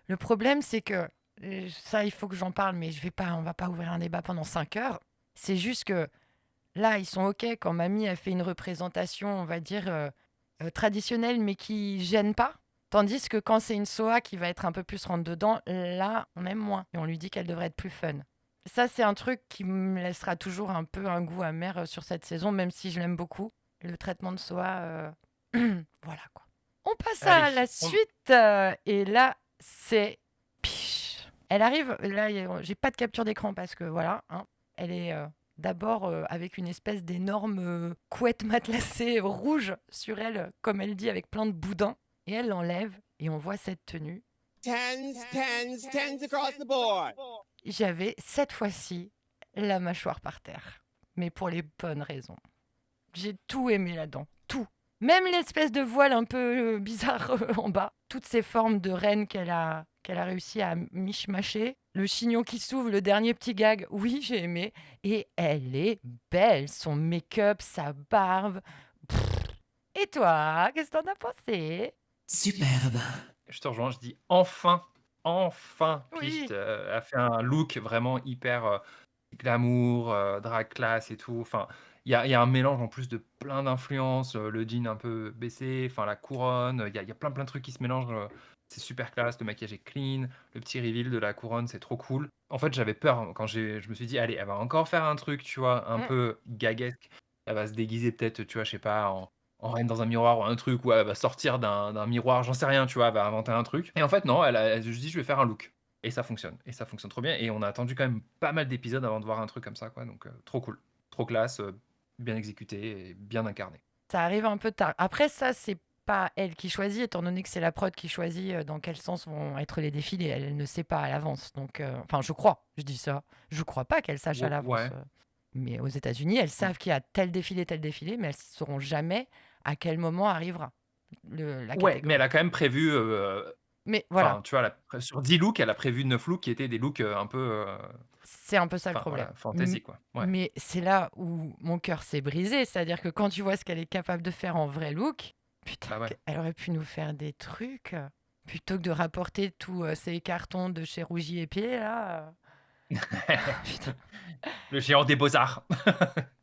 Le problème, c'est que ça, il faut que j'en parle, mais on va pas ouvrir un débat pendant 5 heures. C'est juste que là, ils sont OK quand Mamie a fait une représentation, on va dire, traditionnelle, mais qui gêne pas. Tandis que quand c'est une SOA qui va être un peu plus rentre dedans, là, on aime moins. Et on lui dit qu'elle devrait être plus fun. Ça, c'est un truc qui me laissera toujours un peu un goût amer sur cette saison, même si je l'aime beaucoup. Le traitement de SOA, voilà quoi. On passe à Allez, la on suite. Et là, c'est Piche. Elle arrive, là, j'ai pas de capture d'écran parce que voilà, hein, elle est d'abord avec une espèce d'énorme couette matelassée rouge sur elle, comme elle dit, avec plein de boudins. Et elle l'enlève et on voit cette tenue. Tens, tens, tens across the board. J'avais cette fois-ci la mâchoire par terre, mais pour les bonnes raisons. J'ai tout aimé là-dedans, tout. Même l'espèce de voile un peu bizarre en bas. Toutes ces formes de reine qu'elle a réussi à mishmasher. Le chignon qui s'ouvre, le dernier petit gag, oui, j'ai aimé. Et elle est belle, son make-up, sa barbe. Pff. Et toi, qu'est-ce que t'en as pensé? Superbe. je te rejoins, je dis: «Enfin, enfin, Piste, Oui. a fait un look vraiment hyper, glamour, drag class et tout». Enfin, il y a un mélange en plus de plein d'influences, le jean un peu baissé, enfin la couronne, il y a plein, plein de trucs qui se mélangent, c'est super classe, le maquillage est clean, le petit reveal de la couronne, c'est trop cool. En fait, j'avais peur quand je me suis dit: «Allez, elle va encore faire un truc, tu vois, un Mm. peu gaguesque». Elle va se déguiser peut-être, tu vois, je sais pas, en reine dans un miroir ou un truc, ou elle va sortir d'un miroir, j'en sais rien, tu vois, elle va inventer un truc. Et en fait, non, elle se dit: «Je vais faire un look». Et ça fonctionne trop bien et on a attendu quand même pas mal d'épisodes avant de voir un truc comme ça, quoi, donc trop cool, trop classe, bien exécuté et bien incarné. Ça arrive un peu tard. Après, ça, c'est pas elle qui choisit, étant donné que c'est la prod qui choisit dans quel sens vont être les défilés. Elle ne sait pas à l'avance. Donc, enfin, je crois, je dis ça. Je crois pas qu'elle sache à Ou l'avance. ouais. Mais aux États-Unis, elles Mmh. savent qu'il y a tel défilé, mais elles ne sauront jamais à quel moment arrivera la Ouais, mais elle catégorie. a quand même prévu, Mais voilà, enfin, tu vois, sur 10 looks, elle a prévu 9 looks qui étaient des looks, un peu, c'est un peu ça le enfin problème. voilà, fantasy, quoi. Ouais. Mais c'est là où mon cœur s'est brisé. C'est-à-dire que quand tu vois ce qu'elle est capable de faire en vrai look, putain, Bah ouais. elle aurait pu nous faire des trucs plutôt que de rapporter tous ces cartons de chez Rougy et Pied, là. Putain, Le géant des beaux-arts.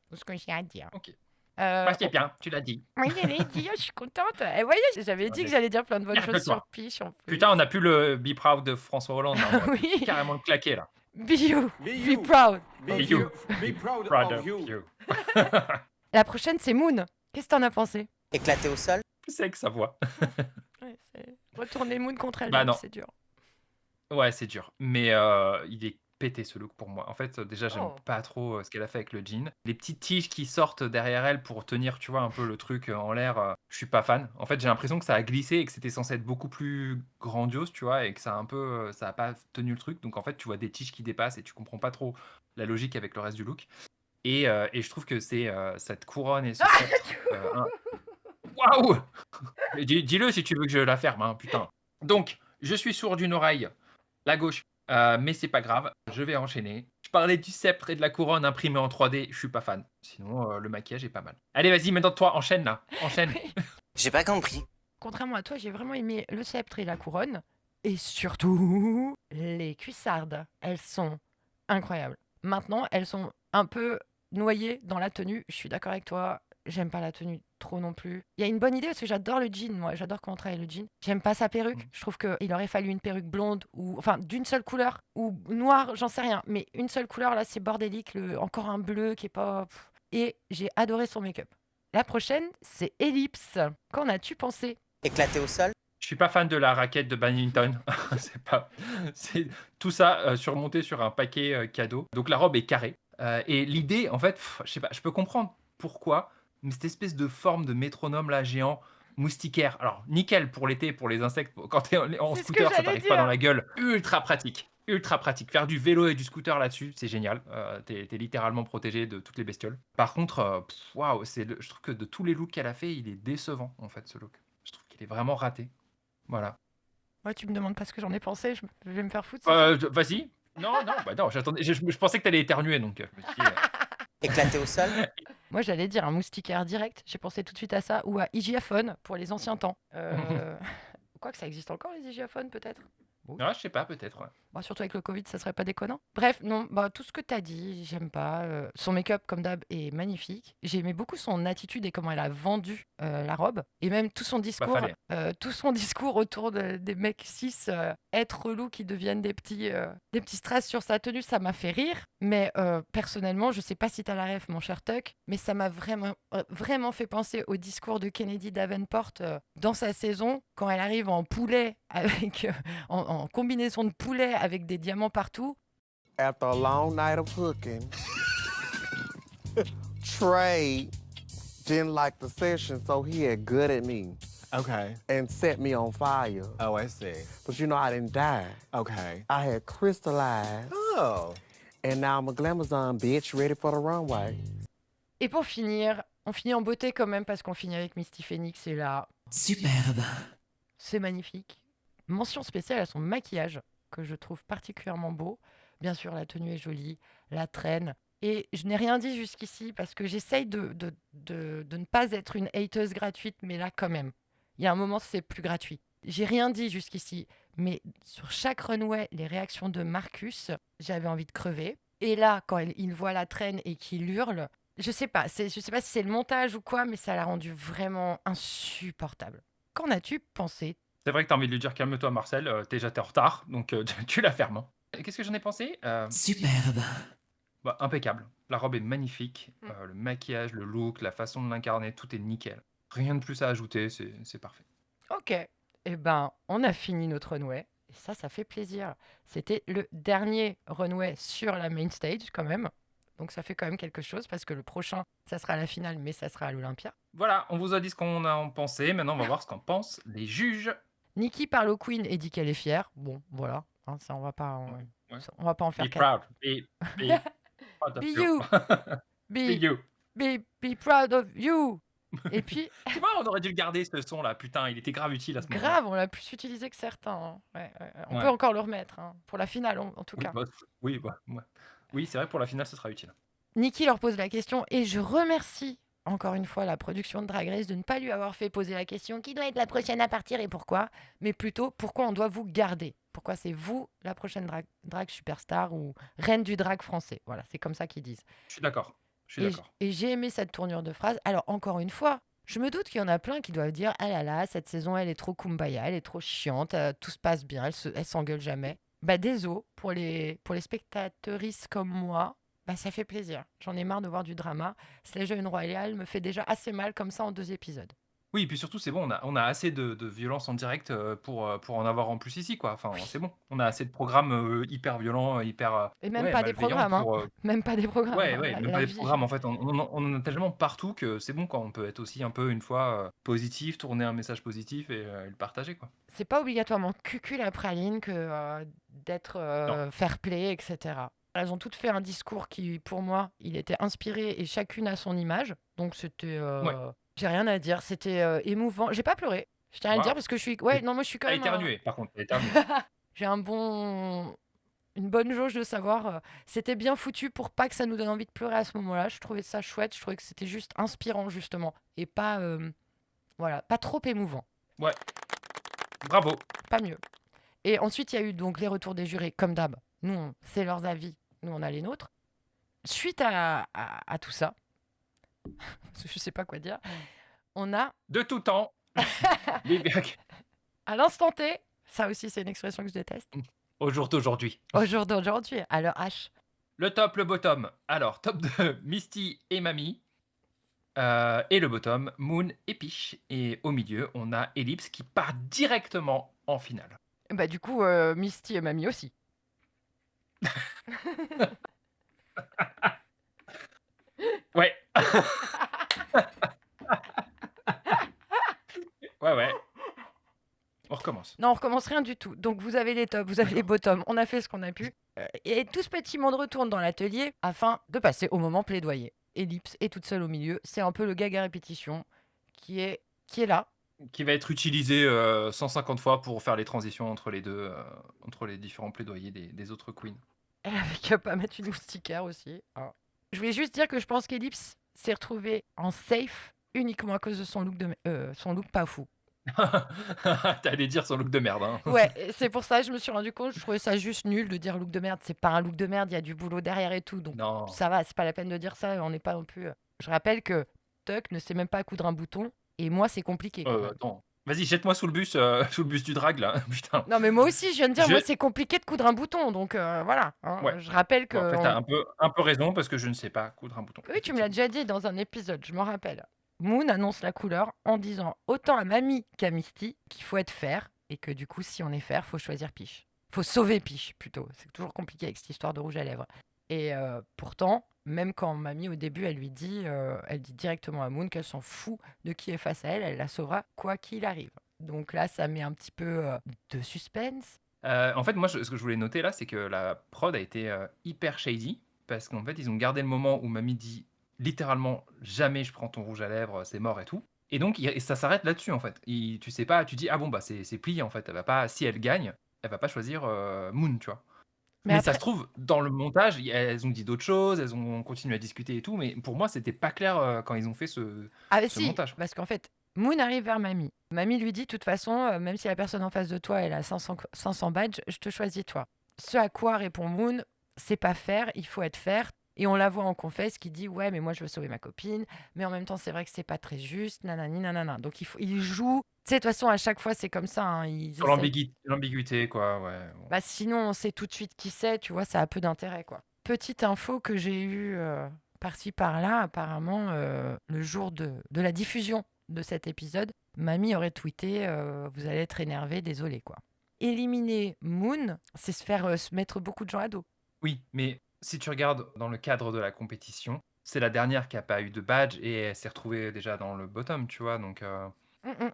c'est ce que j'ai à dire. OK. Bah, c'est Oh, bien, tu l'as dit. oui, j'allais dire, je suis contente. Et voyez, j'avais dit que Allez, j'allais dire plein de bonnes fier de choses sur toi. Piche en plus. Putain, on a plus le Be Proud de François Hollande, là, on aurait pu Oui, carrément le claquer, là. be you, Be be you. proud. Be Be you. you. Be proud Proud of of you. you. La prochaine, c'est Moon. Qu'est-ce que t'en as pensé? Éclaté au sol. C'est que sa voix. Ouais, c'est retourner Moon contre Bah elle-même, non. c'est dur. Ouais, c'est dur, mais il est pété ce look pour moi. En fait, déjà, j'aime Oh. pas trop, ce qu'elle a fait avec le jean. Les petites tiges qui sortent derrière elle pour tenir, tu vois, un peu le truc, en l'air, je suis pas fan. En fait, j'ai l'impression que ça a glissé et que c'était censé être beaucoup plus grandiose, tu vois? Et que ça a un peu, ça a pas tenu le truc. Donc en fait, tu vois des tiges qui dépassent et tu comprends pas trop la logique avec le reste du look. Et je trouve que c'est, cette couronne et ce sceptre, un waouh! Dis-le si tu veux que je la ferme, hein, putain. Donc, je suis sourd d'une oreille, la gauche, mais c'est pas grave, je vais enchaîner. Je parlais du sceptre et de la couronne imprimée en 3D, je suis pas fan. Sinon, le maquillage est pas mal. Allez, vas-y, maintenant toi, enchaîne là, enchaîne. Oui. J'ai pas compris. Contrairement à toi, j'ai vraiment aimé le sceptre et la couronne. Et surtout, les cuissardes, elles sont incroyables. Maintenant, elles sont un peu noyées dans la tenue. Je suis d'accord avec toi. J'aime pas la tenue trop non plus. Il y a une bonne idée parce que j'adore le jean, moi. J'adore comment on travaille le jean. J'aime pas sa perruque. Je trouve qu'il aurait fallu une perruque blonde ou enfin d'une seule couleur ou noire, j'en sais rien. Mais une seule couleur, là, c'est bordélique. Encore un bleu qui est pas. Et j'ai adoré son make-up. La prochaine, c'est Ellipse. Qu'en as-tu pensé? Éclaté au sol. Je suis pas fan de la raquette de badminton. C'est tout ça surmonté sur un paquet cadeau. Donc la robe est carrée. Et l'idée, en fait, je sais pas, je peux comprendre pourquoi, mais cette espèce de forme de métronome là géant, moustiquaire. Alors nickel pour l'été, pour les insectes. Quand t'es en C'est ce que scooter, ça j'allais t'arrive pas dans dire. la gueule. Ultra pratique. Ultra pratique. Faire du vélo et du scooter là-dessus, c'est génial. T'es littéralement protégé de toutes les bestioles. Par contre, waouh, je trouve que de tous les looks qu'elle a fait, il est décevant en fait ce look. Je trouve qu'il est vraiment raté. Voilà. Ouais, tu me demandes pas ce que j'en ai pensé, je vais me faire foutre, c'est ça? Vas-y. Non, non, bah non, j'attendais. Je pensais que t'allais éternuer, donc je me suis dit, Éclaté au sol. Moi, j'allais dire un moustiquaire direct. J'ai pensé tout de suite à ça. Ou à Hygiaphone pour les anciens temps. Quoi que ça existe encore, les Hygiaphones, peut-être? ah, je sais pas, peut-être. Ouais. Bah, surtout avec le Covid, ça serait pas déconnant. Bref, non, bah, tout ce que t'as dit, j'aime pas. Son make-up, comme d'hab, est magnifique. J'ai aimé beaucoup son attitude et comment elle a vendu la robe. Et même tout son Bah, discours. fallait. Tout son discours autour des mecs cis être relous qui deviennent des petits strass sur sa tenue, ça m'a fait rire. Mais personnellement, je sais pas si t'as la ref, mon cher Tuck, mais ça m'a vraiment fait penser au discours de Kennedy Davenport dans sa saison, quand elle arrive en poulet avec en combinaison de poulet avec des diamants partout. After a long night of hooking, Trey didn't like the session, so he had good at me Okay. and set me on fire. Oh, I see. But you know, I didn't die. Okay. I had crystallized, Oh. and now I'm a glamazon bitch ready for the runway. Et pour finir, on finit en beauté quand même parce qu'on finit avec Misty Phoenix et là, Superbe. c'est magnifique. Mention spéciale à son maquillage que je trouve particulièrement beau. Bien sûr, la tenue est jolie, la traîne. Et je n'ai rien dit jusqu'ici parce que j'essaye de ne pas être une hateuse gratuite, mais là quand même. Il y a un moment, c'est plus gratuit. J'ai rien dit jusqu'ici, mais sur chaque runway, les réactions de Marcus, j'avais envie de crever. Et là, quand il voit la traîne et qu'il hurle, je sais pas si c'est le montage ou quoi, mais ça l'a rendu vraiment insupportable. Qu'en as-tu pensé? C'est vrai que t'as envie de lui dire calme-toi, Marcel, déjà t'es en retard, donc tu la fermes. Hein. Qu'est-ce que j'en ai pensé Superbe. Bah, impeccable. La robe est magnifique. Le maquillage, le look, la façon de l'incarner, tout est nickel. Rien de plus à ajouter, c'est parfait. Ok, eh ben, on a fini notre runway. Et ça fait plaisir. C'était le dernier runway sur la main stage quand même. Donc ça fait quand même quelque chose parce que le prochain, ça sera à la finale, mais ça sera à l'Olympia. Voilà, on vous a dit ce qu'on en pensait. Maintenant, on va voir ce qu'en pensent les juges. Nikki parle au Queen et dit qu'elle est fière. Bon, voilà. Hein, ça, on va pas en faire Be quatre. proud. Be proud of Be you. you. Be you. Be proud of you. Et puis, Tu vois, on aurait dû le garder ce son là. Putain, il était grave utile à ce moment-là. grave, on l'a plus utilisé que certains. Hein. Ouais. On Ouais. peut encore le remettre, hein, pour la finale en tout Oui, cas. oui, c'est vrai, pour la finale, ce sera utile. Nikki leur pose la question et je remercie encore une fois la production de Drag Race de ne pas lui avoir fait poser la question qui doit être la prochaine à partir et pourquoi, mais plutôt pourquoi on doit vous garder. Pourquoi c'est vous la prochaine drag superstar ou reine du drag français. Voilà, c'est comme ça qu'ils disent. Je suis d'accord. Et j'ai aimé cette tournure de phrase. Alors encore une fois, je me doute qu'il y en a plein qui doivent dire ah là là, cette saison elle est trop kumbaya, elle est trop chiante, tout se passe bien, elle s'engueule jamais. Bah désolé pour les spectatrices comme moi. Bah ça fait plaisir. J'en ai marre de voir du drama. Slash une royale me fait déjà assez mal comme ça en 2 épisodes. Oui, et puis surtout, c'est bon, on a assez de violence en direct pour en avoir en plus ici, quoi. Enfin, c'est bon. On a assez de programmes hyper violents, hyper Et même ouais, pas des malveillants programmes, hein. pour, Même pas des programmes. ouais, hein. ouais, La- même la pas des vie. programmes. En fait, on en a tellement partout que c'est bon, quoi. On peut être aussi un peu, une fois, positif, tourner un message positif et le partager, quoi. C'est pas obligatoirement cucul la praline que d'être Non. fair play, etc. Elles ont toutes fait un discours qui, pour moi, il était inspiré et chacune a son image. Donc c'était... Ouais. J'ai rien à dire. C'était émouvant. J'ai pas pleuré. Je tiens à le dire Waouh. parce que je suis... Ouais, non, moi je suis quand T'as même... éternué, par contre, t'as éternué. J'ai une bonne jauge de savoir. C'était bien foutu pour pas que ça nous donne envie de pleurer à ce moment-là. Je trouvais ça chouette. Je trouvais que c'était juste inspirant, justement. Et pas... voilà, pas trop émouvant. Ouais. Bravo. Pas mieux. Et ensuite, il y a eu donc les retours des jurés, comme d'hab. Nous, c'est leurs avis, nous, on a les nôtres. Suite à tout ça, je sais pas quoi dire, on a, De tout temps. à l'instant T, ça aussi, c'est une expression que je déteste, Au jour d'aujourd'hui. au jour d'aujourd'hui, à l'heure H. Le top, le bottom. Alors, top de Misty et Mamie. Et le bottom, Moon et Peach. Et au milieu, on a Ellipse qui part directement en finale. Bah, du coup, Misty et Mamie aussi. Ouais. Ouais. On recommence. Non, on recommence rien du tout. Donc, vous avez les tops, vous avez les bottoms, on a fait ce qu'on a pu. Et tout ce petit monde retourne dans l'atelier afin de passer au moment plaidoyer. Ellipse est toute seule au milieu. C'est un peu le gag à répétition qui est là. Qui va être utilisé 150 fois pour faire les transitions entre les deux, entre les différents plaidoyers des autres queens. Elle avait qu'à pas mettre une moustiquaire aussi. Ah. Je voulais juste dire que je pense qu'Ellipse s'est retrouvée en safe uniquement à cause de son look pas fou. T'allais dire son look de merde. Hein. Ouais, et c'est pour ça que je me suis rendu compte, je trouvais ça juste nul de dire look de merde. C'est pas un look de merde, il y a du boulot derrière et tout. Donc Non. ça va, c'est pas la peine de dire ça, on n'est pas non plus. Je rappelle que Tuck ne sait même pas coudre un bouton et moi c'est compliqué. Quand même. Attends. Vas-y, jette-moi sous le bus du drag là. Putain. Non mais moi aussi je viens de dire, Je- moi c'est compliqué de coudre un bouton, donc voilà. Hein. Ouais. Je rappelle que. Bon, après, t'as un peu raison parce que je ne sais pas coudre un bouton. Oui, tu me l'as déjà dit dans un épisode, je m'en rappelle. Moon annonce la couleur en disant autant à Mamie qu'à Misty qu'il faut être fair et que du coup, si on est fair, faut choisir Peach. Faut sauver Peach plutôt. C'est toujours compliqué avec cette histoire de rouge à lèvres. Et pourtant, même quand Mamie au début, elle dit directement à Moon qu'elle s'en fout de qui est face à elle, elle la sauvera quoi qu'il arrive. Donc là, ça met un petit peu de suspense. En fait, moi, ce que je voulais noter là, c'est que la prod a été hyper shady parce qu'en fait, ils ont gardé le moment où Mamie dit littéralement jamais je prends ton rouge à lèvres, c'est mort et tout. Et donc, ça s'arrête là-dessus en fait. Tu sais pas, tu dis ah bon bah c'est plié en fait. Elle va pas, si elle gagne, elle va pas choisir Moon, tu vois. Mais ça après- se trouve dans le montage, elles ont dit d'autres choses, elles ont continué à discuter et tout. Mais pour moi, c'était pas clair quand ils ont fait ce Ah ce si, montage. parce qu'en fait, Moon arrive vers Mamie. Mamie lui dit, de toute façon, même si la personne en face de toi, elle a 500 badges, je te choisis toi. Ce à quoi répond Moon, c'est pas faire, il faut être fair. Et on la voit en confesse qui dit, ouais, mais moi je veux sauver ma copine, mais en même temps, c'est vrai que c'est pas très juste, nanani, nanana. Donc il joue. Tu sais, de toute façon, à chaque fois, c'est comme ça. Hein, ils Sur essayent. l'ambiguïté, quoi, ouais. Bon. Bah, sinon, on sait tout de suite qui c'est, tu vois, ça a peu d'intérêt, quoi. Petite info que j'ai eue par-ci, par-là, apparemment, le jour de la diffusion de cet épisode, Mamie aurait tweeté vous allez être énervé, désolé, quoi. Éliminer Moon, c'est se mettre beaucoup de gens à dos. Oui, mais si tu regardes dans le cadre de la compétition, c'est la dernière qui a pas eu de badge et elle s'est retrouvée déjà dans le bottom, tu vois, donc... Mm, mm.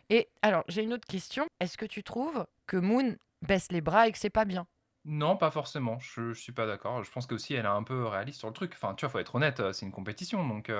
Et alors, j'ai une autre question. Est-ce que tu trouves que Moon baisse les bras et que c'est pas bien? Non, pas forcément, je suis pas d'accord. Je pense qu'aussi elle est un peu réaliste sur le truc. Enfin, tu vois, faut être honnête, c'est une compétition, donc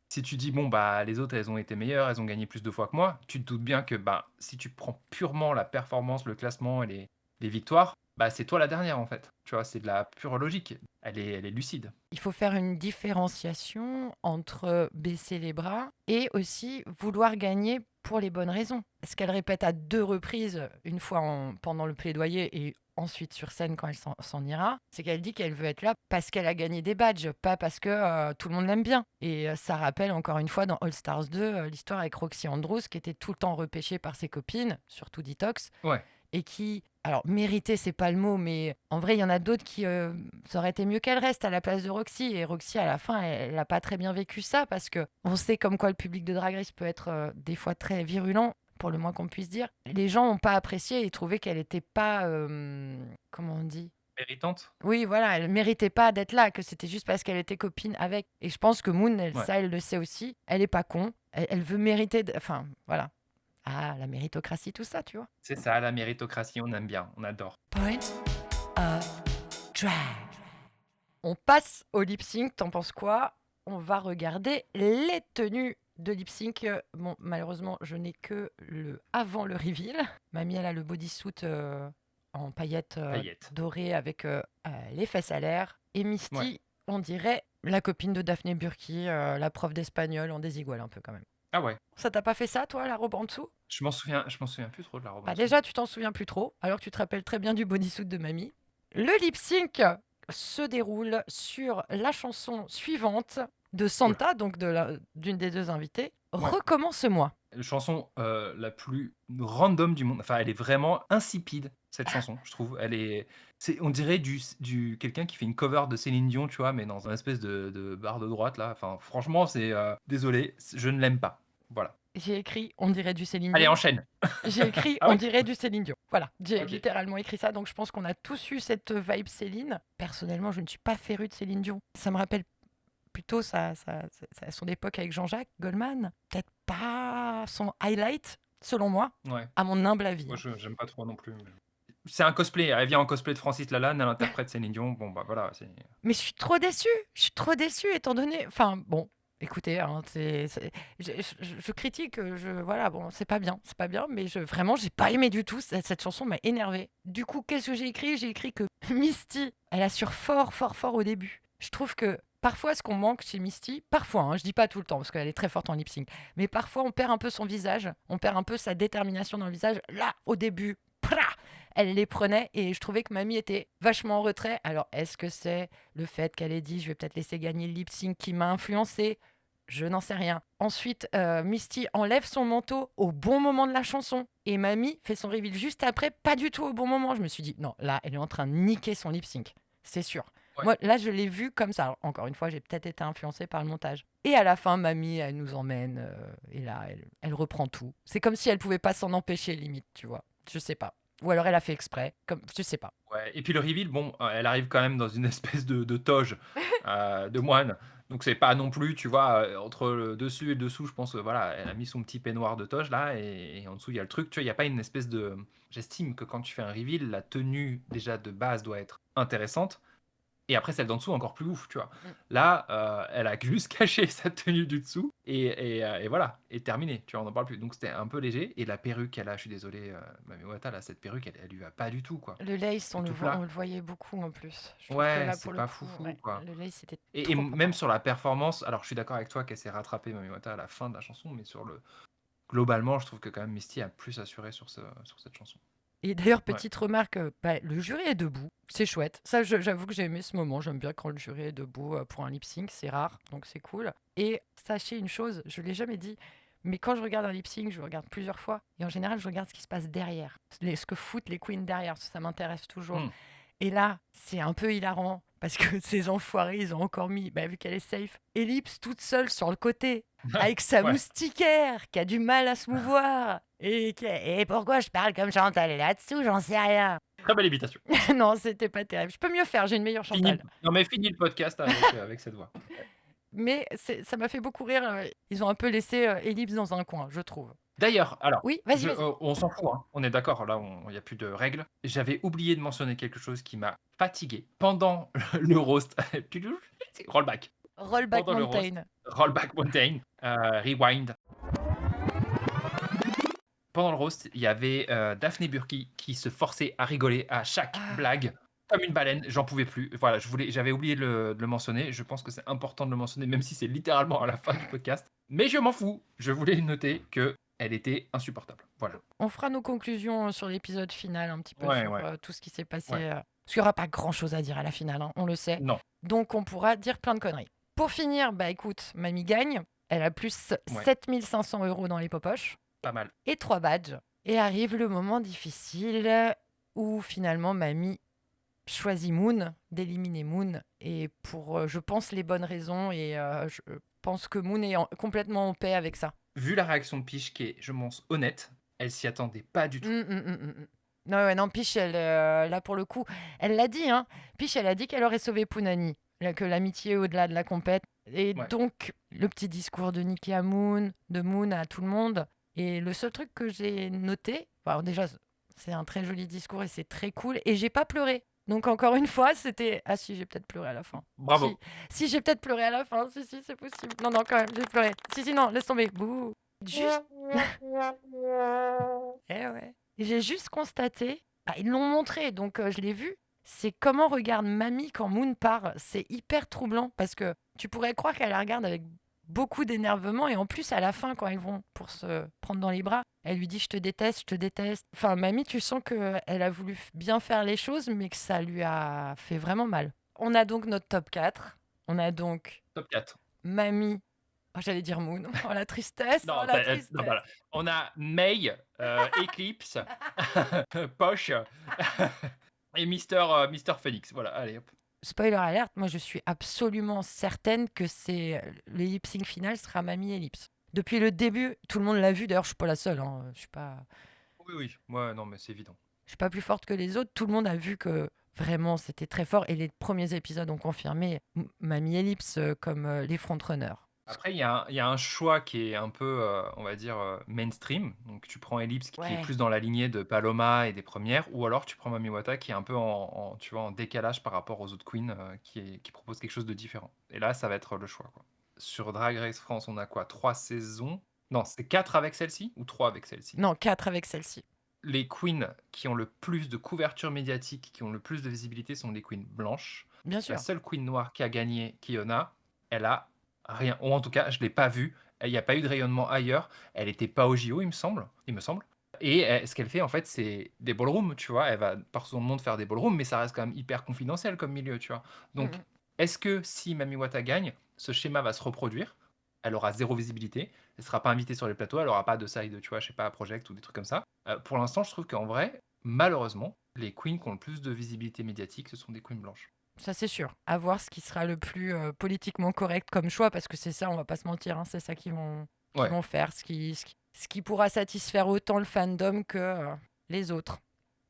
si tu dis: «Bon, bah, les autres, elles ont été meilleures, elles ont gagné plus de fois que moi», tu te doutes bien que, bah, si tu prends purement la performance, le classement et les victoires, bah, c'est toi la dernière, en fait. Tu vois, c'est de la pure logique. Elle est lucide. Il faut faire une différenciation entre baisser les bras et aussi vouloir gagner pour les bonnes raisons. Ce qu'elle répète à 2 reprises, une fois pendant le plaidoyer et ensuite sur scène quand elle s'en ira, c'est qu'elle dit qu'elle veut être là parce qu'elle a gagné des badges, pas parce que tout le monde l'aime bien. Et ça rappelle encore une fois dans All Stars 2 l'histoire avec Roxy Andrews qui était tout le temps repêchée par ses copines, surtout Detox, Ouais. et qui, alors mériter c'est pas le mot, mais en vrai il y en a d'autres qui ça aurait été mieux qu'elle reste à la place de Roxy, et Roxy à la fin elle n'a pas très bien vécu ça parce que on sait comme quoi le public de Drag Race peut être des fois très virulent, pour le moins qu'on puisse dire. Les gens n'ont pas apprécié et trouvaient qu'elle n'était pas comment on dit, Méritante? oui voilà, elle méritait pas d'être là, que c'était juste parce qu'elle était copine avec. Et je pense que Moon Ouais. ça elle le sait aussi, elle est pas con, elle veut mériter enfin voilà. Ah, la méritocratie, tout ça, tu vois. C'est ça, la méritocratie, on aime bien, on adore. Point of drag. On passe au lip sync, t'en penses quoi? On va regarder les tenues de lip sync. Bon, malheureusement, je n'ai que avant le reveal. Mamie, elle a le bodysuit en paillettes Paillettes. dorées avec les fesses à l'air. Et Misty, Ouais. on dirait la copine de Daphné Burki, la prof d'espagnol en désigual un peu quand même. Ah ouais. Ça t'a pas fait ça, toi, la robe en dessous? Je m'en souviens plus trop de la robe en Bah dessous. déjà, tu t'en souviens plus trop, alors que tu te rappelles très bien du bodysuit de mamie. Le lip sync se déroule sur la chanson suivante de Santa, donc d'une des deux invitées. Ouais. Recommence-moi. La chanson la plus random du monde. Enfin, elle est vraiment insipide, cette chanson, je trouve. On dirait quelqu'un qui fait une cover de Céline Dion, tu vois, mais dans un espèce de bar de droite, là. Enfin, franchement, désolé, je ne l'aime pas. Voilà. J'ai écrit on dirait du Céline Allez, Dion. enchaîne. J'ai écrit Ah on ouais? dirait du Céline Dion. Voilà, j'ai Ok. littéralement écrit ça, donc je pense qu'on a tous eu cette vibe Céline. Personnellement, je ne suis pas férue de Céline Dion. Ça me rappelle plutôt son époque avec Jean-Jacques Goldman. Peut-être pas son highlight, selon moi, Ouais. à mon humble avis. Moi, j'aime pas trop non plus. C'est un cosplay. Elle vient en cosplay de Francis Lalanne, elle interprète Céline Dion. Bon, bah voilà. Mais je suis trop déçue. Je suis trop déçue étant donné. Enfin, bon, écoutez, hein, je critique. Voilà, bon, c'est pas bien. C'est pas bien, mais vraiment, j'ai pas aimé du tout. Cette chanson m'a énervée. Du coup, qu'est-ce que j'ai écrit? J'ai écrit que Misty, elle assure fort, fort, fort au début. Je trouve que parfois, ce qu'on manque chez Misty, parfois, hein, je dis pas tout le temps parce qu'elle est très forte en lip sync, mais parfois, on perd un peu son visage. On perd un peu sa détermination dans le visage. Là, au début, elle les prenait et je trouvais que mamie était vachement en retrait. Alors, est-ce que c'est le fait qu'elle ait dit je vais peut-être laisser gagner le lip sync qui m'a influencé? Je n'en sais rien. Ensuite, Misty enlève son manteau au bon moment de la chanson et mamie fait son reveal juste après, pas du tout au bon moment. Je me suis dit non, là, elle est en train de niquer son lip sync, c'est sûr. Ouais. Moi, là, je l'ai vu comme ça. Alors, encore une fois, j'ai peut-être été influencée par le montage. Et à la fin, mamie, elle nous emmène et là, elle reprend tout. C'est comme si elle pouvait pas s'en empêcher, limite, tu vois. Je sais pas. Ou alors elle a fait exprès, comme je sais pas. Ouais. Et puis le reveal, bon, elle arrive quand même dans une espèce de toge de moine. Donc c'est pas non plus, tu vois, entre le dessus et le dessous, je pense que voilà, elle a mis son petit peignoir de toge là, et en dessous il y a le truc. Tu vois, il n'y a pas une espèce de. J'estime que quand tu fais un reveal, la tenue déjà de base doit être intéressante. Et après, celle d'en dessous, encore plus ouf, tu vois. Là, elle a juste caché sa tenue du dessous, et voilà, et terminé, tu vois, on n'en parle plus. Donc c'était un peu léger, et la perruque qu'elle a, je suis désolé, Mami Wata, là, cette perruque, elle lui va pas du tout, quoi. Le lace, on C'est le, tout plat. on le voyait beaucoup en plus. Je trouve que Ouais, là, c'est pour le pas coup, foufou, ouais, quoi. le lace, c'était Et trop même important. sur la performance, alors je suis d'accord avec toi qu'elle s'est rattrapée, Mami Wata, à la fin de la chanson, mais globalement, je trouve que quand même Misty a plus assuré sur cette chanson. Et d'ailleurs, Ouais. petite remarque, le jury est debout, c'est chouette. Ça, j'avoue que j'ai aimé ce moment. J'aime bien quand le jury est debout pour un lip sync, c'est rare, donc c'est cool. Et sachez une chose, je l'ai jamais dit, mais quand je regarde un lip sync, je regarde plusieurs fois, et en général, je regarde ce qui se passe derrière, ce que foutent les queens derrière, parce que ça m'intéresse toujours. Mm. Et là, c'est un peu hilarant, parce que ces enfoirés, ils ont encore mis, vu qu'elle est safe, Ellipse toute seule sur le côté, avec sa Ouais. moustiquaire, qui a du mal à se mouvoir. Et pourquoi je parle comme Chantal là-dessous, j'en sais rien. Très belle imitation. Non, c'était pas terrible. Je peux mieux faire, j'ai une meilleure Chantal. Non, mais fini le podcast avec cette voix. Mais ça m'a fait beaucoup rire. Ils ont un peu laissé Ellipse dans un coin, je trouve. D'ailleurs, alors, Oui, vas-y. on s'en fout, hein. On est d'accord, là, il n'y a plus de règles. J'avais oublié de mentionner quelque chose qui m'a fatigué pendant le roast. Rollback. Rollback Pendant le roast. Mountain. Rollback Mountain. Rewind. Pendant le roast, il y avait Daphné Burki qui se forçait à rigoler à chaque blague. Comme une baleine, j'en pouvais plus. Voilà, j'avais oublié de le mentionner. Je pense que c'est important de le mentionner, même si c'est littéralement à la fin du podcast. Mais je m'en fous. Je voulais noter que elle était insupportable. Voilà. On fera nos conclusions sur l'épisode final, un petit peu Ouais, sur ouais. tout ce qui s'est passé. Ouais. Parce qu'il n'y aura pas grand-chose à dire à la finale, hein, on le sait. Non. Donc on pourra dire plein de conneries. Pour finir, écoute, mamie gagne. Elle a plus Ouais. 7500 € dans les popoches. Pas mal. Et 3 badges. Et arrive le moment difficile où finalement mamie choisit Moon, d'éliminer Moon, et pour, je pense, les bonnes raisons, et je pense que Moon est complètement en paix avec ça. Vu la réaction de Piche qui est, je pense, honnête, elle s'y attendait pas du tout. Non, Piche, elle, là pour le coup, elle l'a dit, hein. Piche, elle a dit qu'elle aurait sauvé Punani, que l'amitié est au-delà de la compète. Et Ouais. donc, le petit discours de Nikki à Moon, de Moon à tout le monde. Et le seul truc que j'ai noté, déjà, c'est un très joli discours et c'est très cool. Et j'ai pas pleuré. Donc, encore une fois, c'était. Ah, si, j'ai peut-être pleuré à la fin. Bravo. Si, j'ai peut-être pleuré à la fin. Si, c'est possible. Non, quand même, j'ai pleuré. Si, non, laisse tomber. Bouh. Juste. Ouais. J'ai juste constaté. Ils l'ont montré, donc je l'ai vu. C'est comment regarde mamie quand Moon part. C'est hyper troublant parce que tu pourrais croire qu'elle la regarde avec beaucoup d'énervement. Et en plus, à la fin, quand ils vont pour se prendre dans les bras, elle lui dit je te déteste, je te déteste. Enfin, Mamie, tu sens qu'elle a voulu bien faire les choses, mais que ça lui a fait vraiment mal. On a donc notre top 4. On a donc Top 4. Mamie. Oh, j'allais dire Moon. Oh la tristesse. Non, Oh la tristesse. non, voilà. On a May, Eclipse, Poche et Mister Phoenix. Voilà, allez hop. Spoiler alerte, moi je suis absolument certaine que le lip sync final sera Mamie Ellipse. Depuis le début, tout le monde l'a vu. D'ailleurs, je suis pas la seule. Hein. Je suis pas Oui. Ouais, non, mais c'est évident. plus forte que les autres. Tout le monde a vu que vraiment c'était très fort. Et les premiers épisodes ont confirmé Mamie Ellipse comme les frontrunners. Après, il y a un choix qui est un peu, on va dire, mainstream. Donc, tu prends Ellipse qui Ouais. est plus dans la lignée de Paloma et des premières, ou alors tu prends Mami Wata qui est un peu tu vois, en décalage par rapport aux autres queens qui proposent quelque chose de différent. Et là, ça va être le choix, quoi. Sur Drag Race France, on a quoi? 3 saisons? Non, c'est 4 avec celle-ci ou 3 avec celle-ci? Non, 4 avec celle-ci. Les queens qui ont le plus de couverture médiatique, qui ont le plus de visibilité, sont les queens blanches. Bien sûr. La seule queen noire qui a gagné, Kiona, elle a rien. Ou en tout cas, je ne l'ai pas vue. Il n'y a pas eu de rayonnement ailleurs. Elle n'était pas au JO, il me semble. Et ce qu'elle fait, en fait, c'est des ballrooms, tu vois. Elle va partout dans le monde faire des ballrooms, mais ça reste quand même hyper confidentiel comme milieu, tu vois. Donc, est-ce que si Mami Wata gagne, ce schéma va se reproduire? Elle aura zéro visibilité. Elle ne sera pas invitée sur les plateaux. Elle n'aura pas de side, tu vois, je sais pas, project ou des trucs comme ça. Pour l'instant, je trouve qu'en vrai, malheureusement, les queens qui ont le plus de visibilité médiatique, ce sont des queens blanches. Ça, c'est sûr. À voir ce qui sera le plus politiquement correct comme choix, parce que c'est ça, on va pas se mentir, hein, c'est ça qu'ils vont faire, ce qui pourra satisfaire autant le fandom que les autres.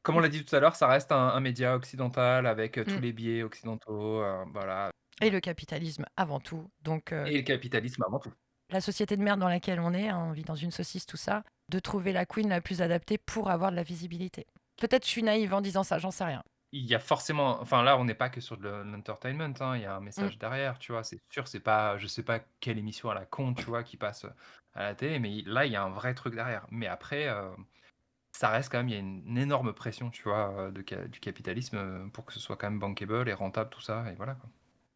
Comme on l'a dit tout à l'heure, ça reste un média occidental avec tous les biais occidentaux, voilà. Et le capitalisme avant tout. Donc, Et le capitalisme avant tout. la société de merde dans laquelle on est, hein, on vit dans une saucisse, tout ça, de trouver la queen la plus adaptée pour avoir de la visibilité. Peut-être je suis naïve en disant ça, j'en sais rien. Il y a forcément, enfin là, on n'est pas que sur de l'entertainment, hein, il y a un message derrière, tu vois. C'est sûr, c'est pas, je sais pas quelle émission à la con, tu vois, qui passe à la télé, mais là, il y a un vrai truc derrière. Mais après, ça reste quand même, il y a une énorme pression, tu vois, du capitalisme pour que ce soit quand même bankable et rentable, tout ça, et voilà, quoi.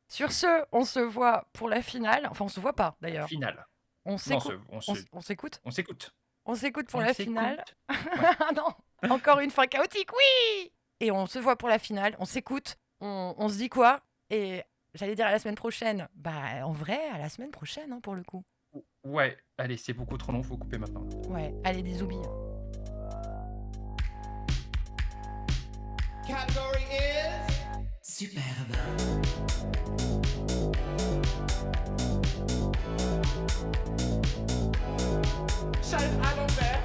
Sur ce, on se voit pour la finale. Enfin, on se voit pas d'ailleurs. Finale. On Non, s'écoute. on On s'écoute. on s'écoute. On s'écoute pour On la s'écoute. finale. Ah non, encore une fin chaotique, oui. Et on se voit pour la finale. On s'écoute. On se dit quoi? Et j'allais dire à la semaine prochaine. Bah, en vrai, à la semaine prochaine, hein, pour le coup. Ouais, allez, c'est beaucoup trop long, faut couper maintenant. Ouais, allez, des oublis. Category is Superbe. Charles à l'envers.